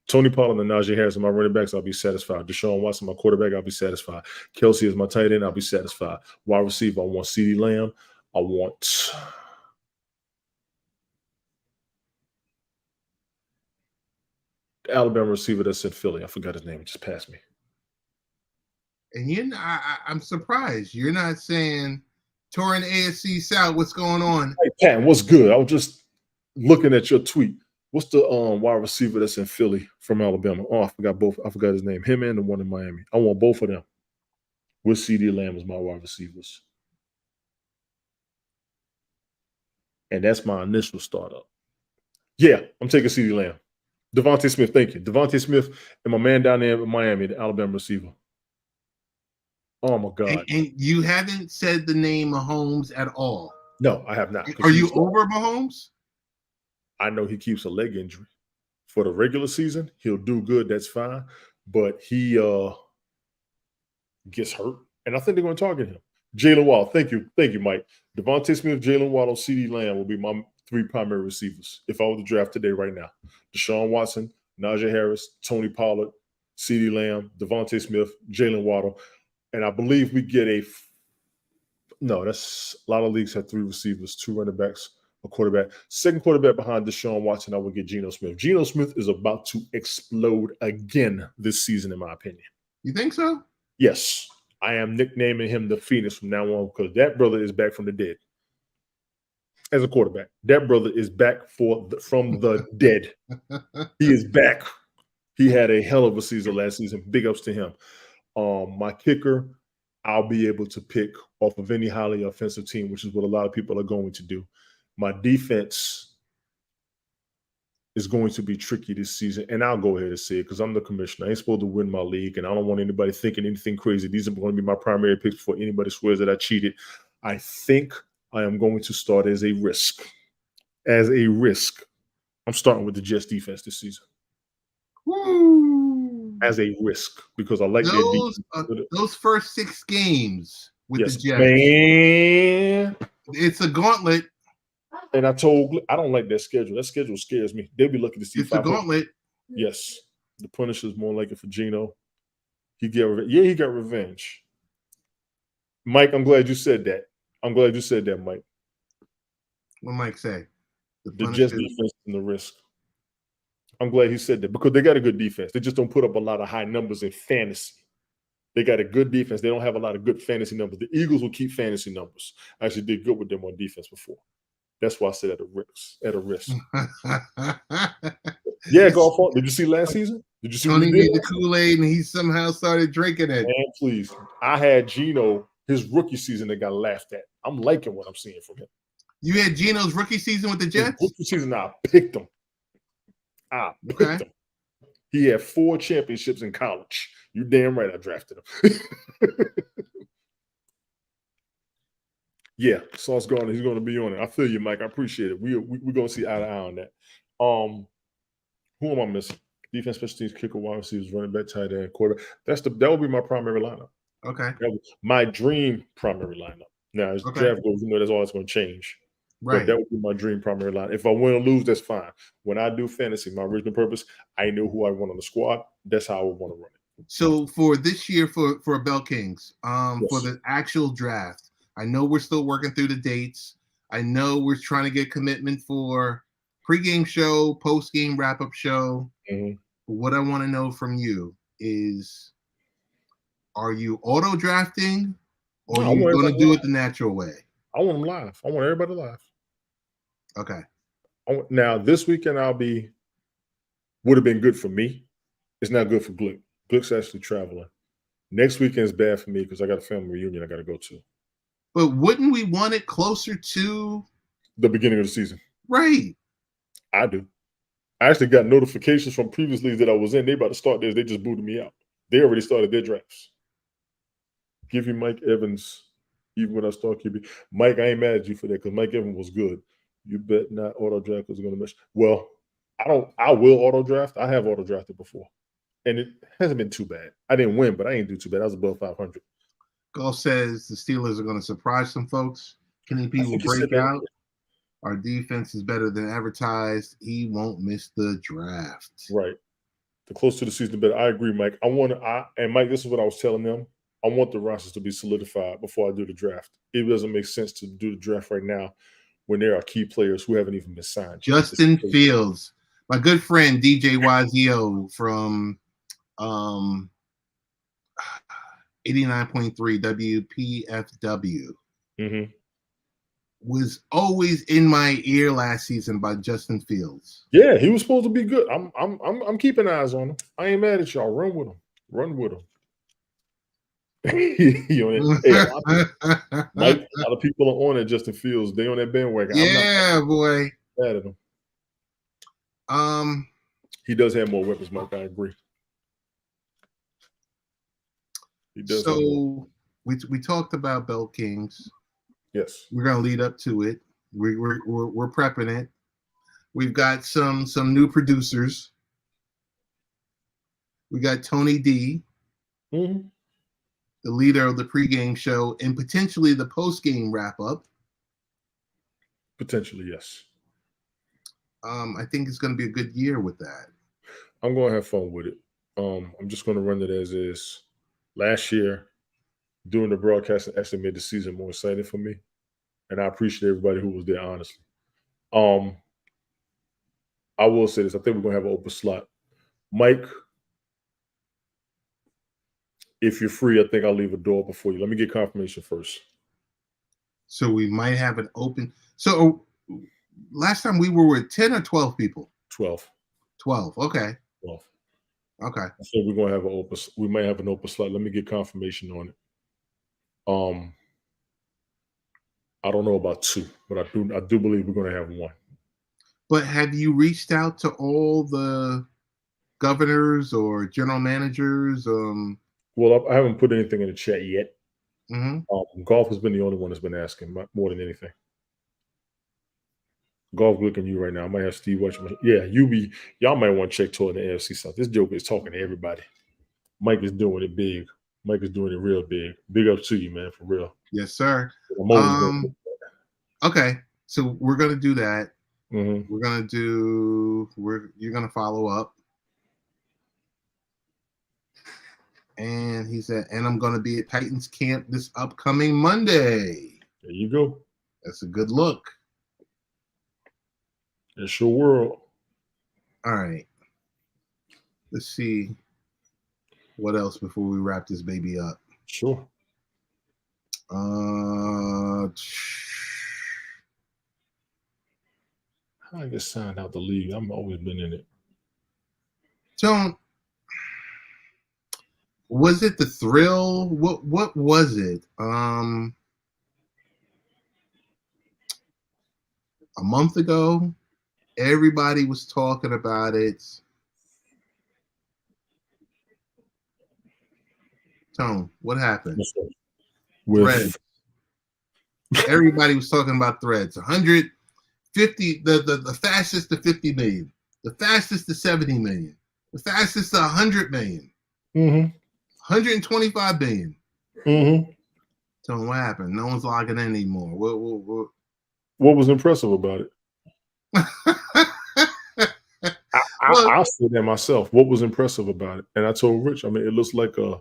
Tony Pollard and Najee Harris are my running backs. I'll be satisfied. Deshaun Watson, my quarterback, I'll be satisfied. Kelsey is my tight end. I'll be satisfied. Wide receiver, I want CeeDee Lamb. I want the Alabama receiver that's in Philly. I forgot his name. It just passed me. And I'm surprised you're not saying touring AFC South. What's going on? Hey, Pat, what's good? I was just looking at your tweet. What's the wide receiver that's in Philly from Alabama? Oh, I forgot both. I forgot his name. Him and the one in Miami. I want both of them with CeeDee Lamb as my wide receivers. And that's my initial startup. Yeah, I'm taking CeeDee Lamb. Devontae Smith, thank you. Devontae Smith and my man down there in Miami, the Alabama receiver. Oh, my God. And you haven't said the name Mahomes at all. No, I have not. Are you over Mahomes? I know he keeps a leg injury. For the regular season, he'll do good. That's fine. But he gets hurt. And I think they're going to target him. Jalen Waddle. Thank you. Thank you, Mike. Devontae Smith, Jalen Waddle, CeeDee Lamb will be my 3 primary receivers if I were to draft today right now. Deshaun Watson, Najee Harris, Tony Pollard, CeeDee Lamb, Devontae Smith, Jalen Waddle. And I believe we get that's a lot of leagues have 3 receivers, 2 running backs, a quarterback. Second quarterback behind Deshaun Watson, I would get Geno Smith. Geno Smith is about to explode again this season, in my opinion. You think so? Yes. I am nicknaming him the Phoenix from now on because that brother is back from the dead. As a quarterback, that brother is back from the dead. He is back. He had a hell of a season last season. Big ups to him. My kicker, I'll be able to pick off of any highly offensive team, which is what a lot of people are going to do. My defense is going to be tricky this season, and I'll go ahead and say it because I'm the commissioner. I ain't supposed to win my league, and I don't want anybody thinking anything crazy. These are going to be my primary picks before anybody swears that I cheated. I think I am going to start as a risk. As a risk, I'm starting with the Jets defense this season. Woo. As a risk because I like those first 6 games with the Jets. Man. It's a gauntlet. And I don't like that schedule. That schedule scares me. They'll be lucky to see it's a gauntlet. Yes. The Punisher's more like it for Geno. He got revenge. Mike, I'm glad you said that. Mike. What Mike say? The Jets defense and the risk. I'm glad he said that because they got a good defense. They just don't put up a lot of high numbers in fantasy. They got a good defense. They don't have a lot of good fantasy numbers. The Eagles will keep fantasy numbers. I actually did good with them on defense before. That's why I said at a risk. Yeah, golf on. Did you see last season? Did you see Tony made the Kool-Aid and he somehow started drinking it? Man, please. I had Geno, his rookie season, that got laughed at. I'm liking what I'm seeing from him. You had Geno's rookie season with the Jets? His rookie season, I picked him. Him. He had 4 championships in college. You damn right I drafted him. Yeah, Sauce Gardner, he's going to be on it. I feel you, Mike. I appreciate it. We're going to see eye to eye on that. Who am I missing? Defense, special teams, kicker, wide receivers, running back, tight end, quarterback. That would be my primary lineup. Okay. My dream primary lineup. Now, as draft goes, that's always going to change. Right. But that would be my dream primary line. If I win or lose, that's fine. When I do fantasy, my original purpose, I know who I want on the squad. That's how I would want to run it. So for this year, for Bell Kings, for the actual draft, I know we're still working through the dates. I know we're trying to get commitment for pregame show, postgame wrap-up show. Mm-hmm. What I want to know from you is, are you auto-drafting or are you going to do it the natural way? I want them live. I want everybody live. Okay. Now, this weekend would have been good for me. It's not good for Glick. Glick's actually traveling. Next weekend is bad for me because I got a family reunion I got to go to. But wouldn't we want it closer to the beginning of the season? Right. I do. I actually got notifications from previous leagues that I was in. They about to start theirs. They just booted me out. They already started their drafts. Give you Mike Evans, even when I start QB. Mike, I ain't mad at you for that because Mike Evans was good. You bet not auto draft because going to miss. Well, I will auto draft. I have auto drafted before. And it hasn't been too bad. I didn't win, but I ain't do too bad. I was above 500. Golf says the Steelers are going to surprise some folks. Kenny P will break out. Our defense is better than advertised. He won't miss the draft. Right. The closer to the season, the better. I agree, Mike. And Mike, this is what I was telling them. I want the rosters to be solidified before I do the draft. It doesn't make sense to do the draft right now when there are key players who haven't even been signed. Justin Fields, my good friend DJ Wazio from 89.3 WPFW was always in my ear last season by Justin Fields. Yeah, he was supposed to be good. I'm keeping eyes on him. I ain't mad at y'all. Run with him. Mike, a lot of people are on it. Justin Fields, they on that bandwagon. Yeah, boy. Mad at him. He does have more weapons, Mike. I agree. He does. So we talked about Bell Kings. Yes. We're gonna lead up to it. We're prepping it. We've got some new producers. We got Tony D, Mm-hmm. the leader of the pregame show, and potentially the postgame wrap up. Potentially, yes. I think it's going to be a good year with that. I'm going to have fun with it. I'm just going to run it as is. Last year, doing the broadcast actually made the season more exciting for me, and I appreciate everybody who was there. Honestly, I will say this: I think we're going to have an open slot. Mike, if you're free, I think I'll leave a door before you. Let me get confirmation first. So we might have an open. So last time we were with 10 or 12 people. 12. 12. Okay. 12. Okay. So we're going to have an open. We might have an open slot. Let me get confirmation on it. I don't know about 2, but I do believe we're going to have 1. But have you reached out to all the governors or general managers? Well, I haven't put anything in the chat yet. Mm-hmm. Golf has been the only one that's been asking more than anything. Golf looking at you right now. I might have Steve watching. Yeah, y'all might want to check toward the AFC South. This joker is talking to everybody. Mike is doing it big. Mike is doing it real big. Big up to you, man, for real. Yes, sir. Okay, so we're gonna do that. Mm-hmm. You're gonna follow up. And he said, and I'm gonna be at Titans camp this upcoming Monday. There you go. That's a good look. It's your world. All right. Let's see what else before we wrap this baby up. Sure. How I get signed out the league. I've always been in it. Tone, was it the thrill? What was it? A month ago, everybody was talking about it. Tone, what happened? Threads. Everybody was talking about Threads. 150, the fastest to 50 million, the fastest to 70 million, the fastest to 100 million, 125 billion. Tone, what happened? No one's logging in anymore. What was impressive about it? I'll say that myself. What was impressive about it? And I told Rich, I mean, it looks like a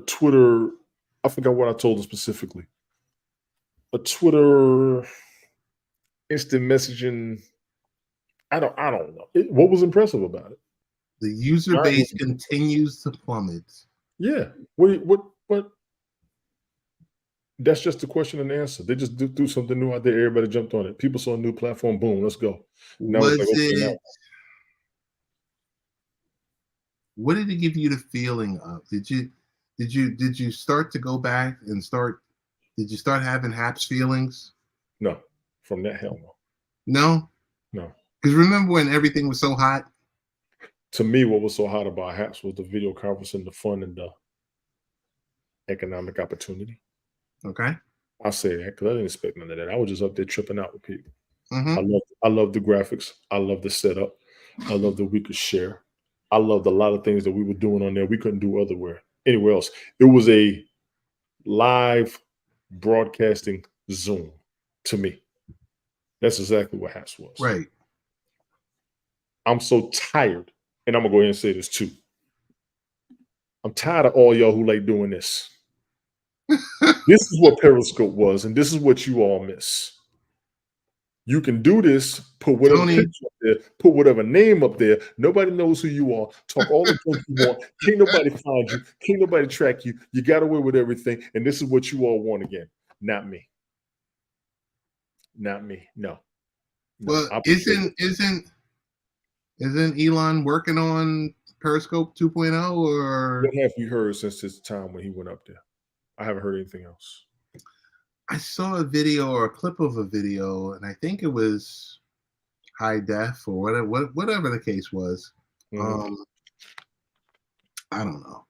Twitter. I forgot what I told him specifically. A Twitter instant messaging. I don't know. What was impressive about it? The user base continues to plummet. Yeah. What? That's just a question and answer. They just do something new out there. Everybody jumped on it. People saw a new platform. Boom, let's go. Now what did it give you the feeling of? Did you start to go back and did you start having Haps feelings? No. From that, hell no. No? No. Because remember when everything was so hot? To me, what was so hot about Haps was the video conference and the fun and the economic opportunity. Okay. I'll say that because I didn't expect none of that. I was just up there tripping out with people. Mm-hmm. I love the graphics. I love the setup. I love that we could share. I loved a lot of things that we were doing on there we couldn't do anywhere else. It was a live broadcasting Zoom to me. That's exactly what Haps was. Right. I'm so tired, and I'm gonna go ahead and say this too. I'm tired of all y'all who like doing this. This is what Periscope was, and this is what you all miss. You can do this, put whatever picture up there, put whatever name up there. Nobody knows who you are. Talk all the junk you want. Can't nobody find you. Can't nobody track you. You got away with everything, and this is what you all want again. Not me. Not me. No. Well, isn't Elon working on Periscope 2.0 or? What have you heard since this time when he went up there? I haven't heard anything else. I saw a video or a clip of a video, and I think it was high def or whatever the case was. Mm-hmm. I don't know.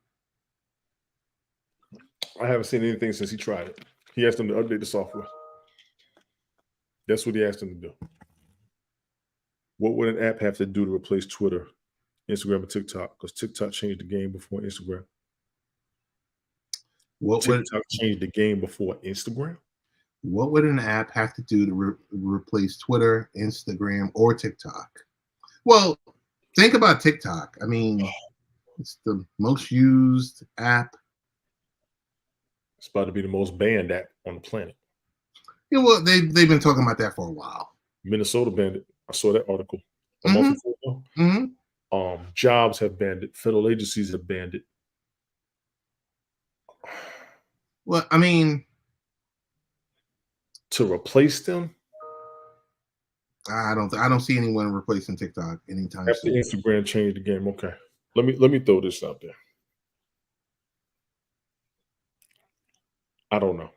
I haven't seen anything since he tried it. He asked them to update the software. That's what he asked them to do. What would an app have to do to replace Twitter, Instagram, and TikTok? Because TikTok changed the game before Instagram. TikTok changed the game before Instagram? What would an app have to do to replace Twitter, Instagram, or TikTok? Well, think about TikTok. I mean, it's the most used app. It's about to be the most banned app on the planet. Yeah, well, they've been talking about that for a while. Minnesota banned it. I saw that article a month ago. Jobs have banned it. Federal agencies have banned it. Well, I mean, to replace them, I don't see anyone replacing TikTok anytime soon. After Instagram changed the game. Okay, let me throw this out there. I don't know.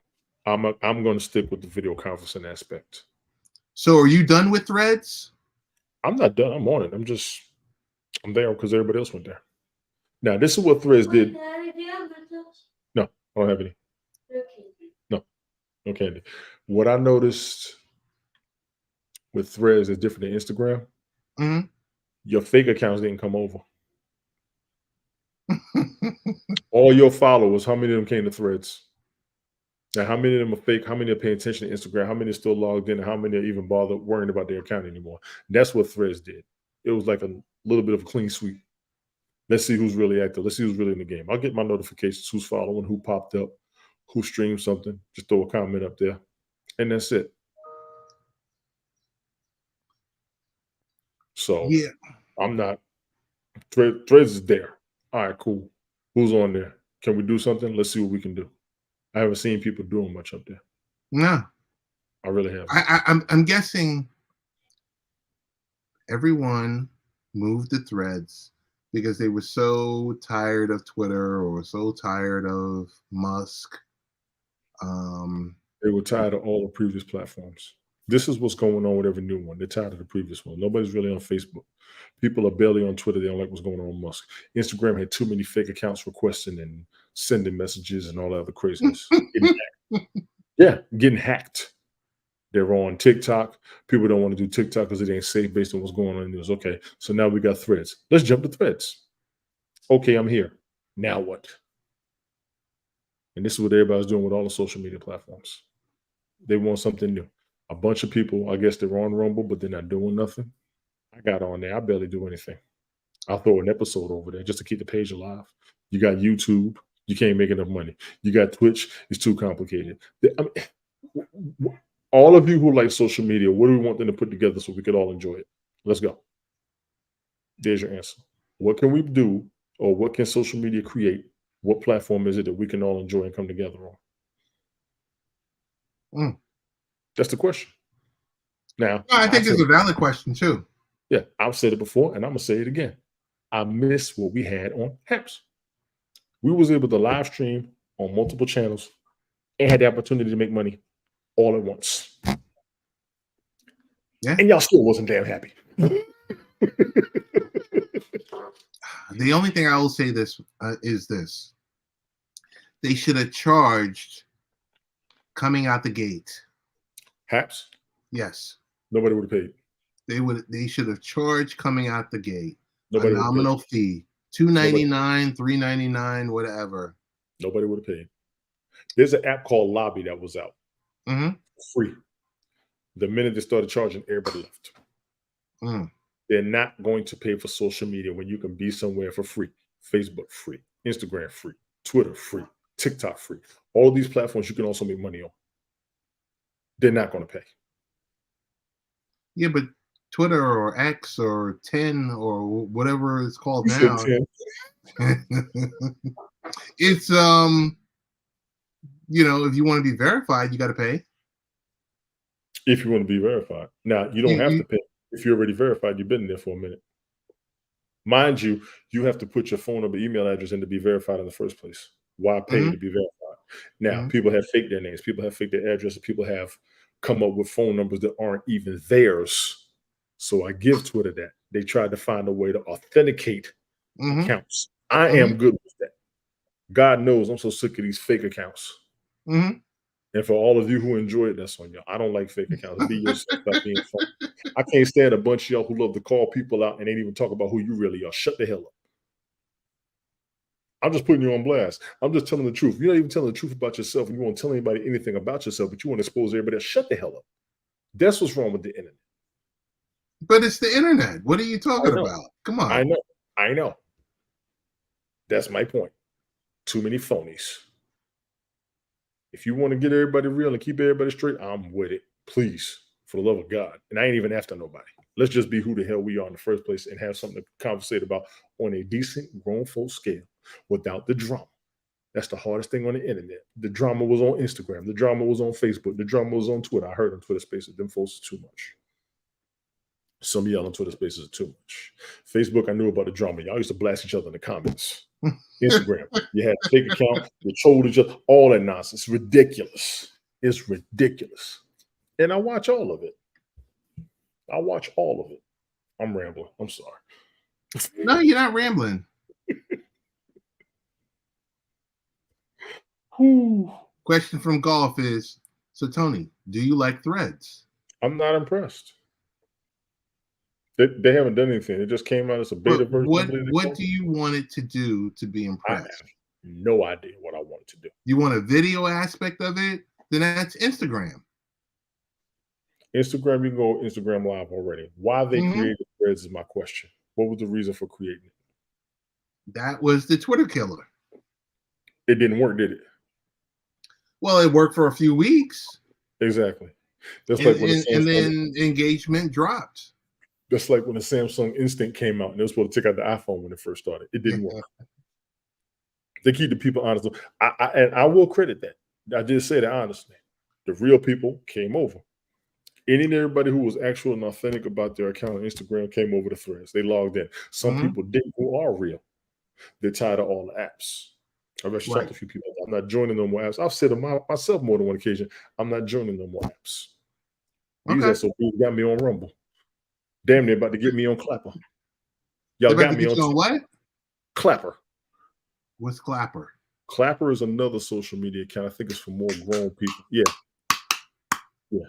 I'm going to stick with the video conferencing aspect. So, are you done with Threads? I'm not done. I'm on it. I'm there because everybody else went there. Now, this is what Threads did. No, I don't have any. No candy. What I noticed with Threads is different than Instagram. Your fake accounts didn't come over. All your followers, how many of them came to Threads? Now, how many of them are fake? How many are paying attention to Instagram? How many are still logged in? And how many are even bothered worrying about their account anymore? That's what Threads did. It was like a little bit of a clean sweep. Let's see who's really active. Let's see who's really in the game. I'll get my notifications, who's following, who popped up, who streamed something. Just throw a comment up there. And that's it. So yeah, I'm not. Threads is there. All right, cool. Who's on there? Can we do something? Let's see what we can do. I haven't seen people doing much up there. No, I really haven't. I'm guessing everyone moved to Threads because they were so tired of Twitter or so tired of Musk. They were tired of all the previous platforms. This is what's going on with every new one. They're tired of the previous one. Nobody's really on Facebook. People are barely on Twitter. They don't like what's going on with Musk. Instagram had too many fake accounts requesting and sending messages and all that other craziness. Getting hacked. They're on TikTok. People don't want to do TikTok because it ain't safe based on what's going on in the news. Okay, so now we got Threads. Let's jump to Threads. Okay, I'm here. Now what? And this is what everybody's doing with all the social media platforms. They want something new. A bunch of people, I guess they're on Rumble, but they're not doing nothing. I got on there. I barely do anything. I'll throw an episode over there just to keep the page alive. You got YouTube. You can't make enough money. You got Twitch. It's too complicated. I mean, all of you who like social media, what do we want them to put together so we could all enjoy it? Let's go. There's your answer. What can we do, or what can social media create? What platform is it that we can all enjoy and come together on? That's the question. Now, I think it's a valid question too. Yeah, I've said it before, and I'm gonna say it again. I miss what we had on Haps. We was able to live stream on multiple channels and had the opportunity to make money all at once. Yeah, and y'all still wasn't damn happy. The only thing I will say is this: they should have charged coming out the gate. Haps? Yes. Nobody would have paid. They should have charged coming out the gate. Nobody a nominal fee. $2.99, $3.99, whatever. Nobody would have paid. There's an app called Lobby that was out. Free. The minute they started charging, everybody left. They're not going to pay for social media when you can be somewhere for free. Facebook free, Instagram free, Twitter free, TikTok free. All of these platforms you can also make money on. They're not going to pay. Yeah, but Twitter or X or 10 or whatever it's called now. It's if you want to be verified, you got to pay. If you want to be verified. Now, you don't have to pay. If you're already verified, you've been there for a minute. Mind you, you have to put your phone number, email address in to be verified in the first place. Why pay to be verified? Now, people have faked their names. People have faked their addresses. People have come up with phone numbers that aren't even theirs. So I give Twitter that. They tried to find a way to authenticate accounts. I am good with that. God knows I'm so sick of these fake accounts. Mhm. And for all of you who enjoy it, that's on y'all. I don't like fake accounts. Be yourself. Stop being funny. I can't stand a bunch of y'all who love to call people out and ain't even talk about who you really are. Shut the hell up. I'm just putting you on blast. I'm just telling the truth. You're not even telling the truth about yourself, and you won't tell anybody anything about yourself, but you want to expose everybody else. Shut the hell up. That's what's wrong with the internet. But it's the internet. What are you talking about? Come on. I know. That's my point. Too many phonies. If you want to get everybody real and keep everybody straight, I'm with it. Please, for the love of God. And I ain't even after nobody. Let's just be who the hell we are in the first place and have something to conversate about on a decent grown folk scale without the drama. That's the hardest thing on the internet. The drama was on Instagram. The drama was on Facebook. The drama was on Twitter. I heard on Twitter Spaces, them folks are too much. Some of y'all on Twitter Spaces are too much. Facebook, I knew about the drama. Y'all used to blast each other in the comments. Instagram, you had a fake account, you trolled each other, all that nonsense. It's ridiculous. It's ridiculous. And I watch all of it. I'm rambling. I'm sorry. No, you're not rambling. Question from golf is, so Tony, do you like Threads? I'm not impressed. They haven't done anything. It just came out as a beta version. What do you want it to do to be impressed? I have no idea what I want it to do. You want a video aspect of it? Then that's Instagram. Instagram, you can go Instagram Live already. Why they created Threads is my question. What was the reason for creating it? That was the Twitter killer. It didn't work, did it? Well, it worked for a few weeks. Exactly. That's and then engagement dropped. Just like when the Samsung Instinct came out and they were supposed to take out the iPhone when it first started. It didn't work. They keep the people honest. And I will credit that. I did say that honestly. The real people came over. Any and everybody who was actual and authentic about their account on Instagram came over to Threads. They logged in. Some people didn't, who are real. They're tired of all the apps. I've actually talked to a few people. I'm not joining no more apps. I've said to myself more than one occasion, I'm not joining no more apps. These SOBs got me on Rumble. Damn, they're about to get me on Clapper. Y'all got me on what? Clapper. What's Clapper? Clapper is another social media account. I think it's for more grown people. Yeah.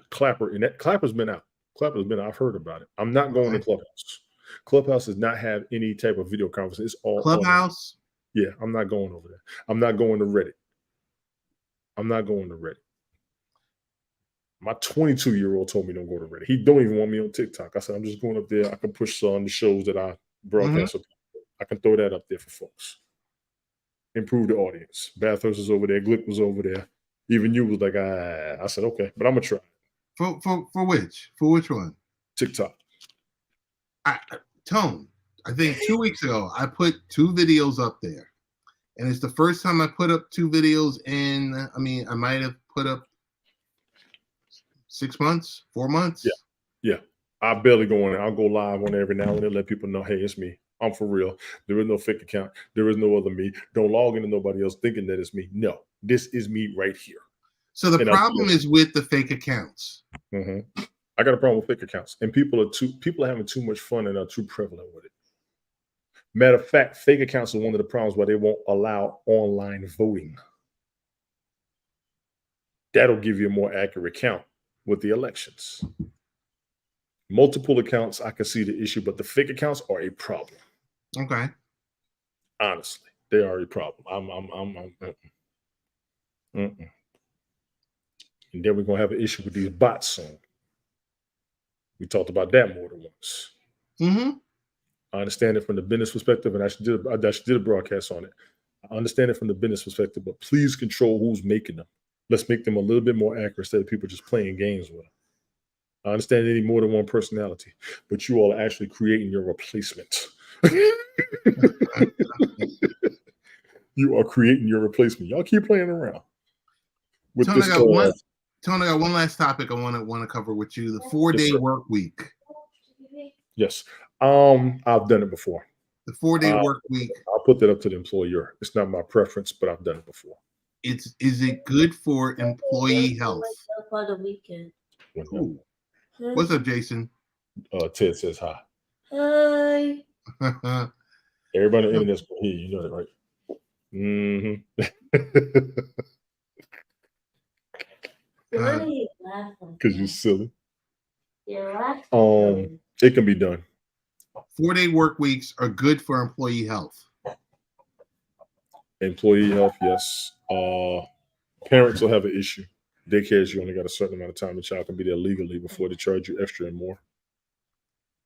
Clapper. And that Clapper's been out. I've heard about it. I'm not going to Clubhouse. Clubhouse does not have any type of video conference. It's all Clubhouse. Yeah, I'm not going over there. I'm not going to Reddit. My 22-year-old told me don't go to Reddit. He don't even want me on TikTok. I said, I'm just going up there. I can push on the shows that I broadcast. I can throw that up there for folks. Improve the audience. Bathurst was over there. Glick was over there. Even you was like, I said, okay, but I'm going to try. For which? For which one? TikTok. Tone, I think 2 weeks ago, I put 2 videos up there. And it's the first time I put up 2 videos in, I might have put up 6 months, 4 months. Yeah. I barely go on. I'll go live on every now and then, let people know, hey, it's me. I'm for real. There is no fake account. There is no other me. Don't log into nobody else thinking that it's me. No, this is me right here. So the problem is with the fake accounts. I got a problem with fake accounts, and people are having too much fun and are too prevalent with it. Matter of fact, fake accounts are one of the problems why they won't allow online voting. That'll give you a more accurate count with the elections. Multiple accounts, I can see the issue, but the fake accounts are a problem. Okay. Honestly, they are a problem. And then we're gonna have an issue with these bots soon. We talked about that more than once. I understand it from the business perspective, and I actually did a broadcast on it. I understand it from the business perspective, but please control who's making them. Let's make them a little bit more accurate instead of people just playing games with them. I understand they need more than one personality, but you all are actually creating your replacement. You are creating your replacement. Y'all keep playing around. Tony, I got one last topic I want to cover with you: the 4-day work week. Yes, I've done it before. The 4-day work week. I'll put that up to the employer. It's not my preference, but I've done it before. Is it good for employee health? For the weekend. What's up, Jason? Ted says hi. Hi. Everybody on the internet's gonna hear you. You know that, right? Mm-hmm. Why do you laugh like Because you're that? silly. You're laughing. It can be done. 4-day work weeks are good for employee health. Employee health, yes. Parents will have an issue. Daycares, you only got a certain amount of time the child can be there legally before they charge you extra and more.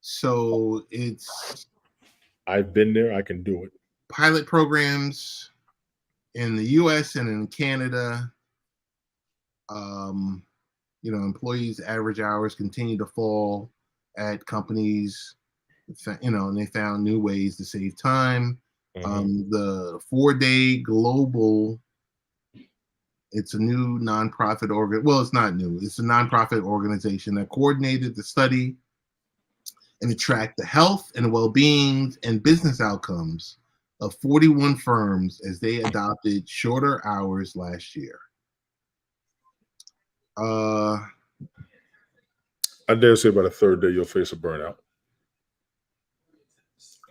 So it's I've been there. I can do it. pilot programs in the U.S. and in Canada. Employees' average hours continue to fall at companies. And they found new ways to save time. The 4-day global, it's a new nonprofit well, it's not new. It's a nonprofit organization that coordinated the study and it tracked the health and well-being and business outcomes of 41 firms as they adopted shorter hours last year. I dare say by the third day, you'll face a burnout.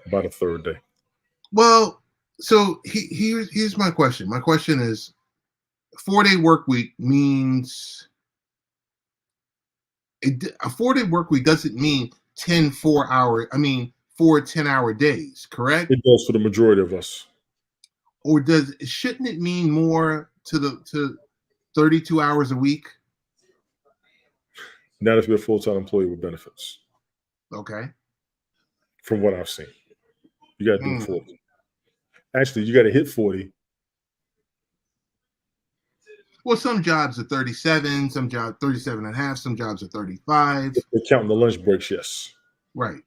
By the third day. Well, so here's my question. My question is, 4-day work week means a 4-day work week doesn't mean 4 10-hour days, correct? It does for the majority of us. Or shouldn't it mean more to 32 hours a week? Not if you're a full-time employee with benefits. Okay. From what I've seen. You got to do 40. Actually, you got to hit 40. Well, some jobs are 37, some jobs 37 and a half, some jobs are 35. If they're counting the lunch breaks, yes. Right.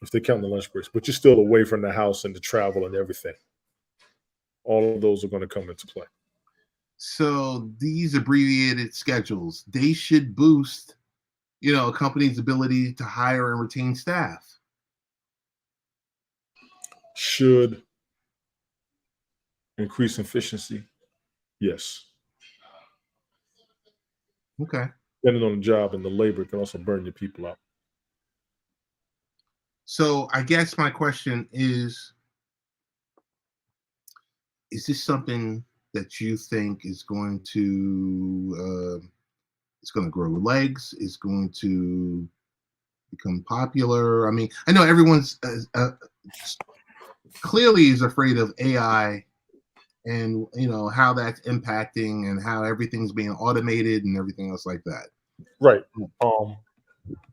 If they're counting the lunch breaks, but you're still away from the house and the travel and everything. All of those are going to come into play. So these abbreviated schedules, they should boost, a company's ability to hire and retain staff. Should increase efficiency? Yes. Okay. Depending on the job and the labor, it can also burn your people out. So I guess my question is this something that you think is going to grow legs? Is going to become popular? I mean, I know everyone's clearly is afraid of AI and how that's impacting and how everything's being automated and everything else like that. Right.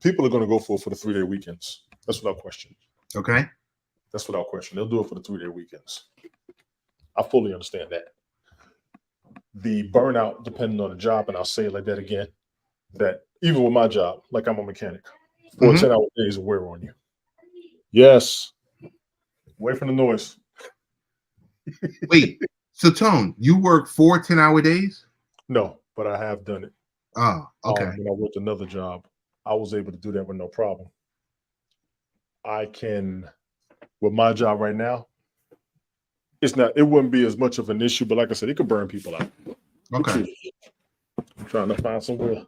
People are going to go for the 3-day weekends. That's without question. Okay. That's without question. They'll do it for the 3-day weekends. I fully understand that. The burnout, depending on the job, and I'll say it like that again, that even with my job, like I'm a mechanic, 4 10-hour days will wear on you. Yes. Away from the noise. Wait, so Tone, you work 4 10-hour days? No, but I have done it. Oh, okay. When I worked another job, I was able to do that with no problem. I can, with my job right now, it wouldn't be as much of an issue, but like I said, it could burn people out. Okay. I'm trying to find somewhere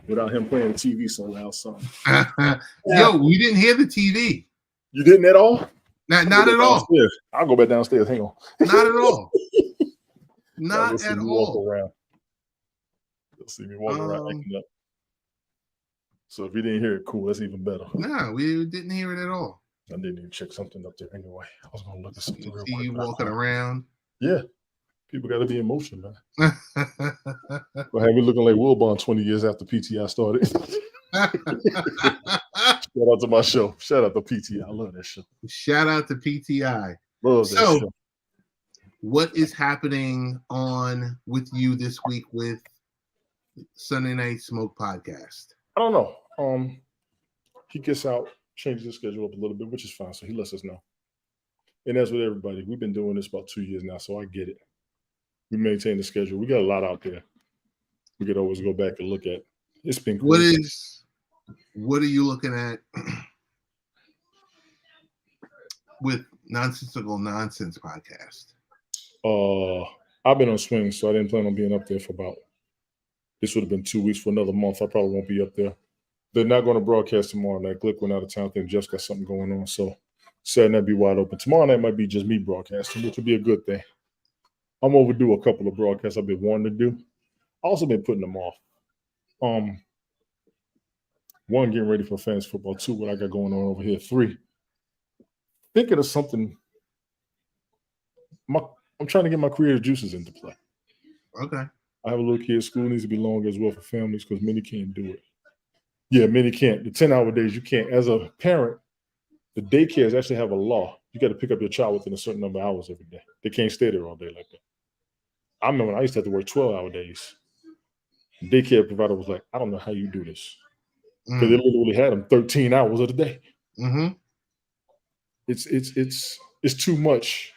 without him playing the TV so loud. Yo, we didn't hear the TV. You didn't at all? Not at all. I'll go back downstairs. Hang on. Not at all. Not at all. Walk around. You'll see me walking around acting up. So if you didn't hear it, cool. That's even better. No, we didn't hear it at all. I didn't even check something up there anyway. I was going to look at something real quick. See you quick. Walking around. Yeah. People got to be in motion, man. Well, have me looking like Wilbon 20 years after PTI started. Shout out to my show. Shout out to PTI. I love that show. Shout out to PTI. Love that show. What is happening with you this week with Sunday Night Smoke podcast? I don't know. He gets out, changes the schedule up a little bit, which is fine. So he lets us know. And as with everybody, we've been doing this about 2 years now, so I get it. We maintain the schedule. We got a lot out there. We could always go back and look at. It's been cool. What are you looking at with Nonsensical Nonsense podcast? I've been on swing, so I didn't plan on being up there for this would have been 2 weeks. For another month, I probably won't be up there. They're not going to broadcast tomorrow night. Glick went out of town. I think Jeff's got something going on. So Saturday night be wide open. Tomorrow night might be just me broadcasting, which would be a good thing. I'm overdue a couple of broadcasts I've been wanting to do. Also been putting them off. One, getting ready for fantasy football. Two, what I got going on over here. Three, thinking of something. I'm trying to get my creative juices into play. Okay. I have a little kid. School needs to be long as well for families because many can't do it. Yeah, many can't. The 10-hour days, you can't. As a parent, the daycares actually have a law. You got to pick up your child within a certain number of hours every day. They can't stay there all day like that. I remember when I used to have to work 12-hour days. The daycare provider was like, I don't know how you do this. Because they literally had them 13 hours of the day. Mm-hmm. It's too much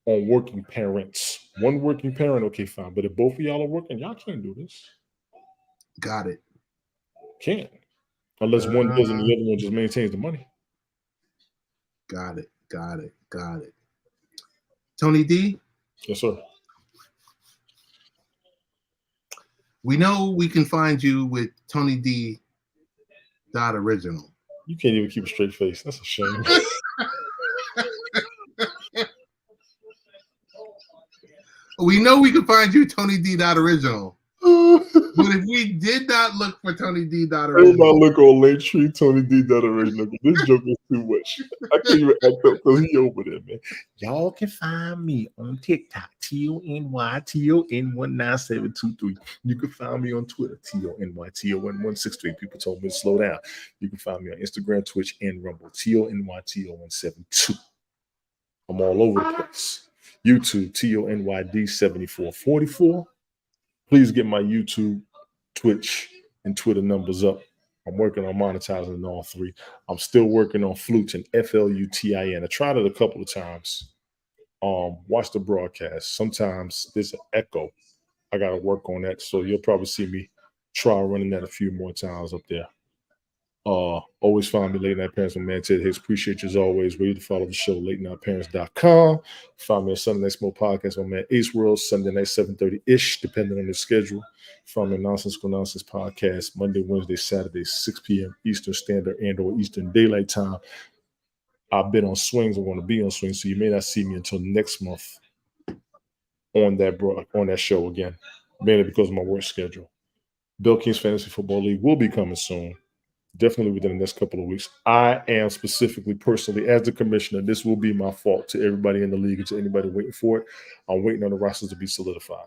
on working parents. One working parent, okay, fine. But if both of y'all are working, y'all can't do this. Got it. Can't. Unless one does and the other one just maintains the money. Got it. Tony D? Yes, sir. We know we can find you with Tony D. Original. You can't even keep a straight face. That's a shame. We know we can find you Tony D. Original. But if we did not look for Tony D. Original, everybody look on Linktree, Tony D. Original. This joke is too much. I can't even act up because he over there, man. Y'all can find me on TikTok, TONYTON19723. You can find me on Twitter, TONYTO1163. People told me to slow down. You can find me on Instagram, Twitch, and Rumble, TONYTO172. I'm all over the place. YouTube, TONYD7444. Please get my YouTube, Twitch, and Twitter numbers up. I'm working on monetizing in all three. I'm still working on Flutin, FLUTIN. I tried it a couple of times. Watch the broadcast. Sometimes there's an echo. I got to work on that. So you'll probably see me try running that a few more times up there. Always find me Late Night Parents with Man Ted Hicks. Appreciate you as always. Ready to follow the show, latenightparents.com. Find me on Sunday Night Smoke Podcast on Man Ace World, Sunday night 7:30-ish, depending on the schedule. Find me on Nonsensical Nonsense Podcast, Monday, Wednesday, Saturday, 6 p.m. Eastern Standard and or Eastern Daylight Time. I've been on swings. I'm going to be on swings, so you may not see me until next month on that show again, mainly because of my work schedule. Bill King's Fantasy Football League will be coming soon. Definitely within the next couple of weeks. I am specifically, personally, as the commissioner, this will be my fault to everybody in the league and to anybody waiting for it. I'm waiting on the rosters to be solidified.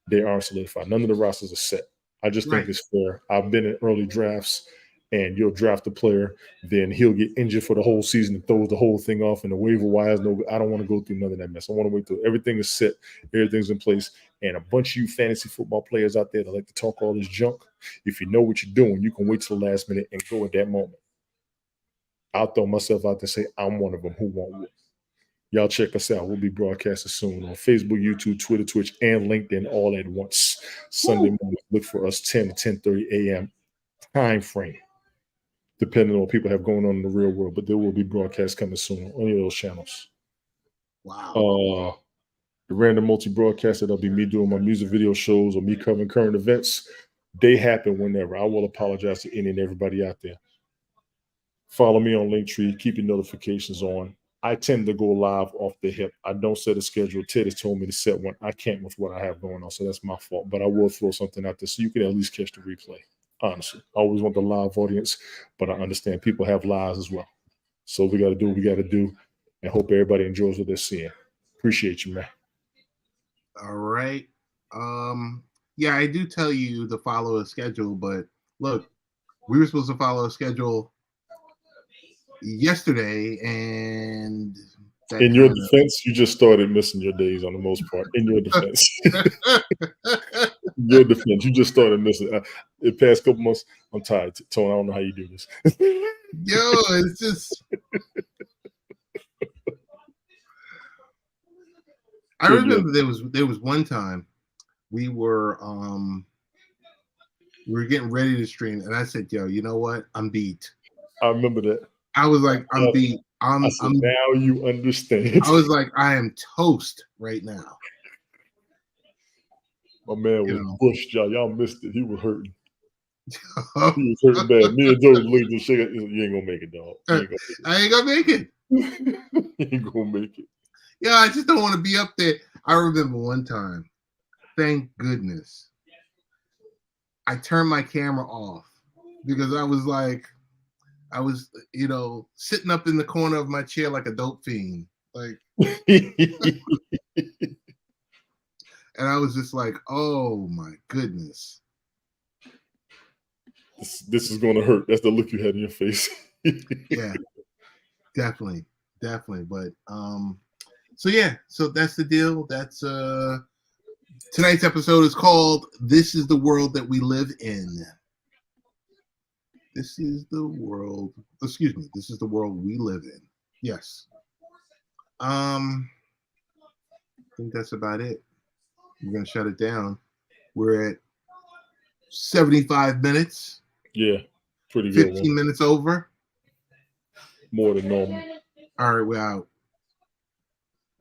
They aren't solidified. None of the rosters are set. I just think it's fair. I've been in early drafts, and you'll draft a player, then he'll get injured for the whole season and throws the whole thing off, and the waiver wires. No, I don't want to go through none of that mess. I want to wait till everything is set, everything's in place, and a bunch of you fantasy football players out there that like to talk all this junk, if you know what you're doing, you can wait till the last minute and go at that moment. I'll throw myself out there and say I'm one of them who won't win. Y'all check us out. We'll be broadcasting soon on Facebook, YouTube, Twitter, Twitch, and LinkedIn all at once. Sunday morning, look for us 10 to 10:30 a.m. time frame, depending on what people have going on in the real world. But there will be broadcasts coming soon on any of those channels. Wow. The random multi-broadcast, that'll be me doing my music video shows or me covering current events. They happen whenever. I will apologize to any and everybody out there. Follow me on Linktree. Keep your notifications on. I tend to go live off the hip. I don't set a schedule. Ted has told me to set one. I can't with what I have going on, so that's my fault. But I will throw something out there so you can at least catch the replay. Honestly, I always want the live audience, but I understand people have lives as well. So we got to do what we got to do and hope everybody enjoys what they're seeing. Appreciate you, man. All right. Yeah, I do tell you to follow a schedule, but look, we were supposed to follow a schedule yesterday, and in your defense, you just started missing your days on the most part. In your defense. Your defense, you just started missing. The past couple months, I'm tired. Tone, I don't know how you do this. Yo, it's just. I remember there was one time we were getting ready to stream, and I said, "Yo, you know what? I'm beat." I remember that. I was like, "I'm beat." I'm now you understand. I was like, "I am toast right now." My man was bushed, y'all. Y'all missed it. He was hurting. He was hurting bad. Me and Joe was looking at shit. You ain't gonna make it, dog. I ain't gonna make it. You ain't gonna make it. Yeah, I just don't want to be up there. I remember one time, thank goodness, I turned my camera off because I was like, sitting up in the corner of my chair like a dope fiend. Like, and I was just like, oh my goodness. This is going to hurt. That's the look you had in your face. Yeah, definitely. But so that's the deal. That's tonight's episode is called "This Is the World That We Live In." This is the world. Excuse me. This is the world we live in. Yes. I think that's about it. We're gonna shut it down. We're at 75 minutes. Yeah, pretty good. 15 minutes over. More than normal. All right, we're out.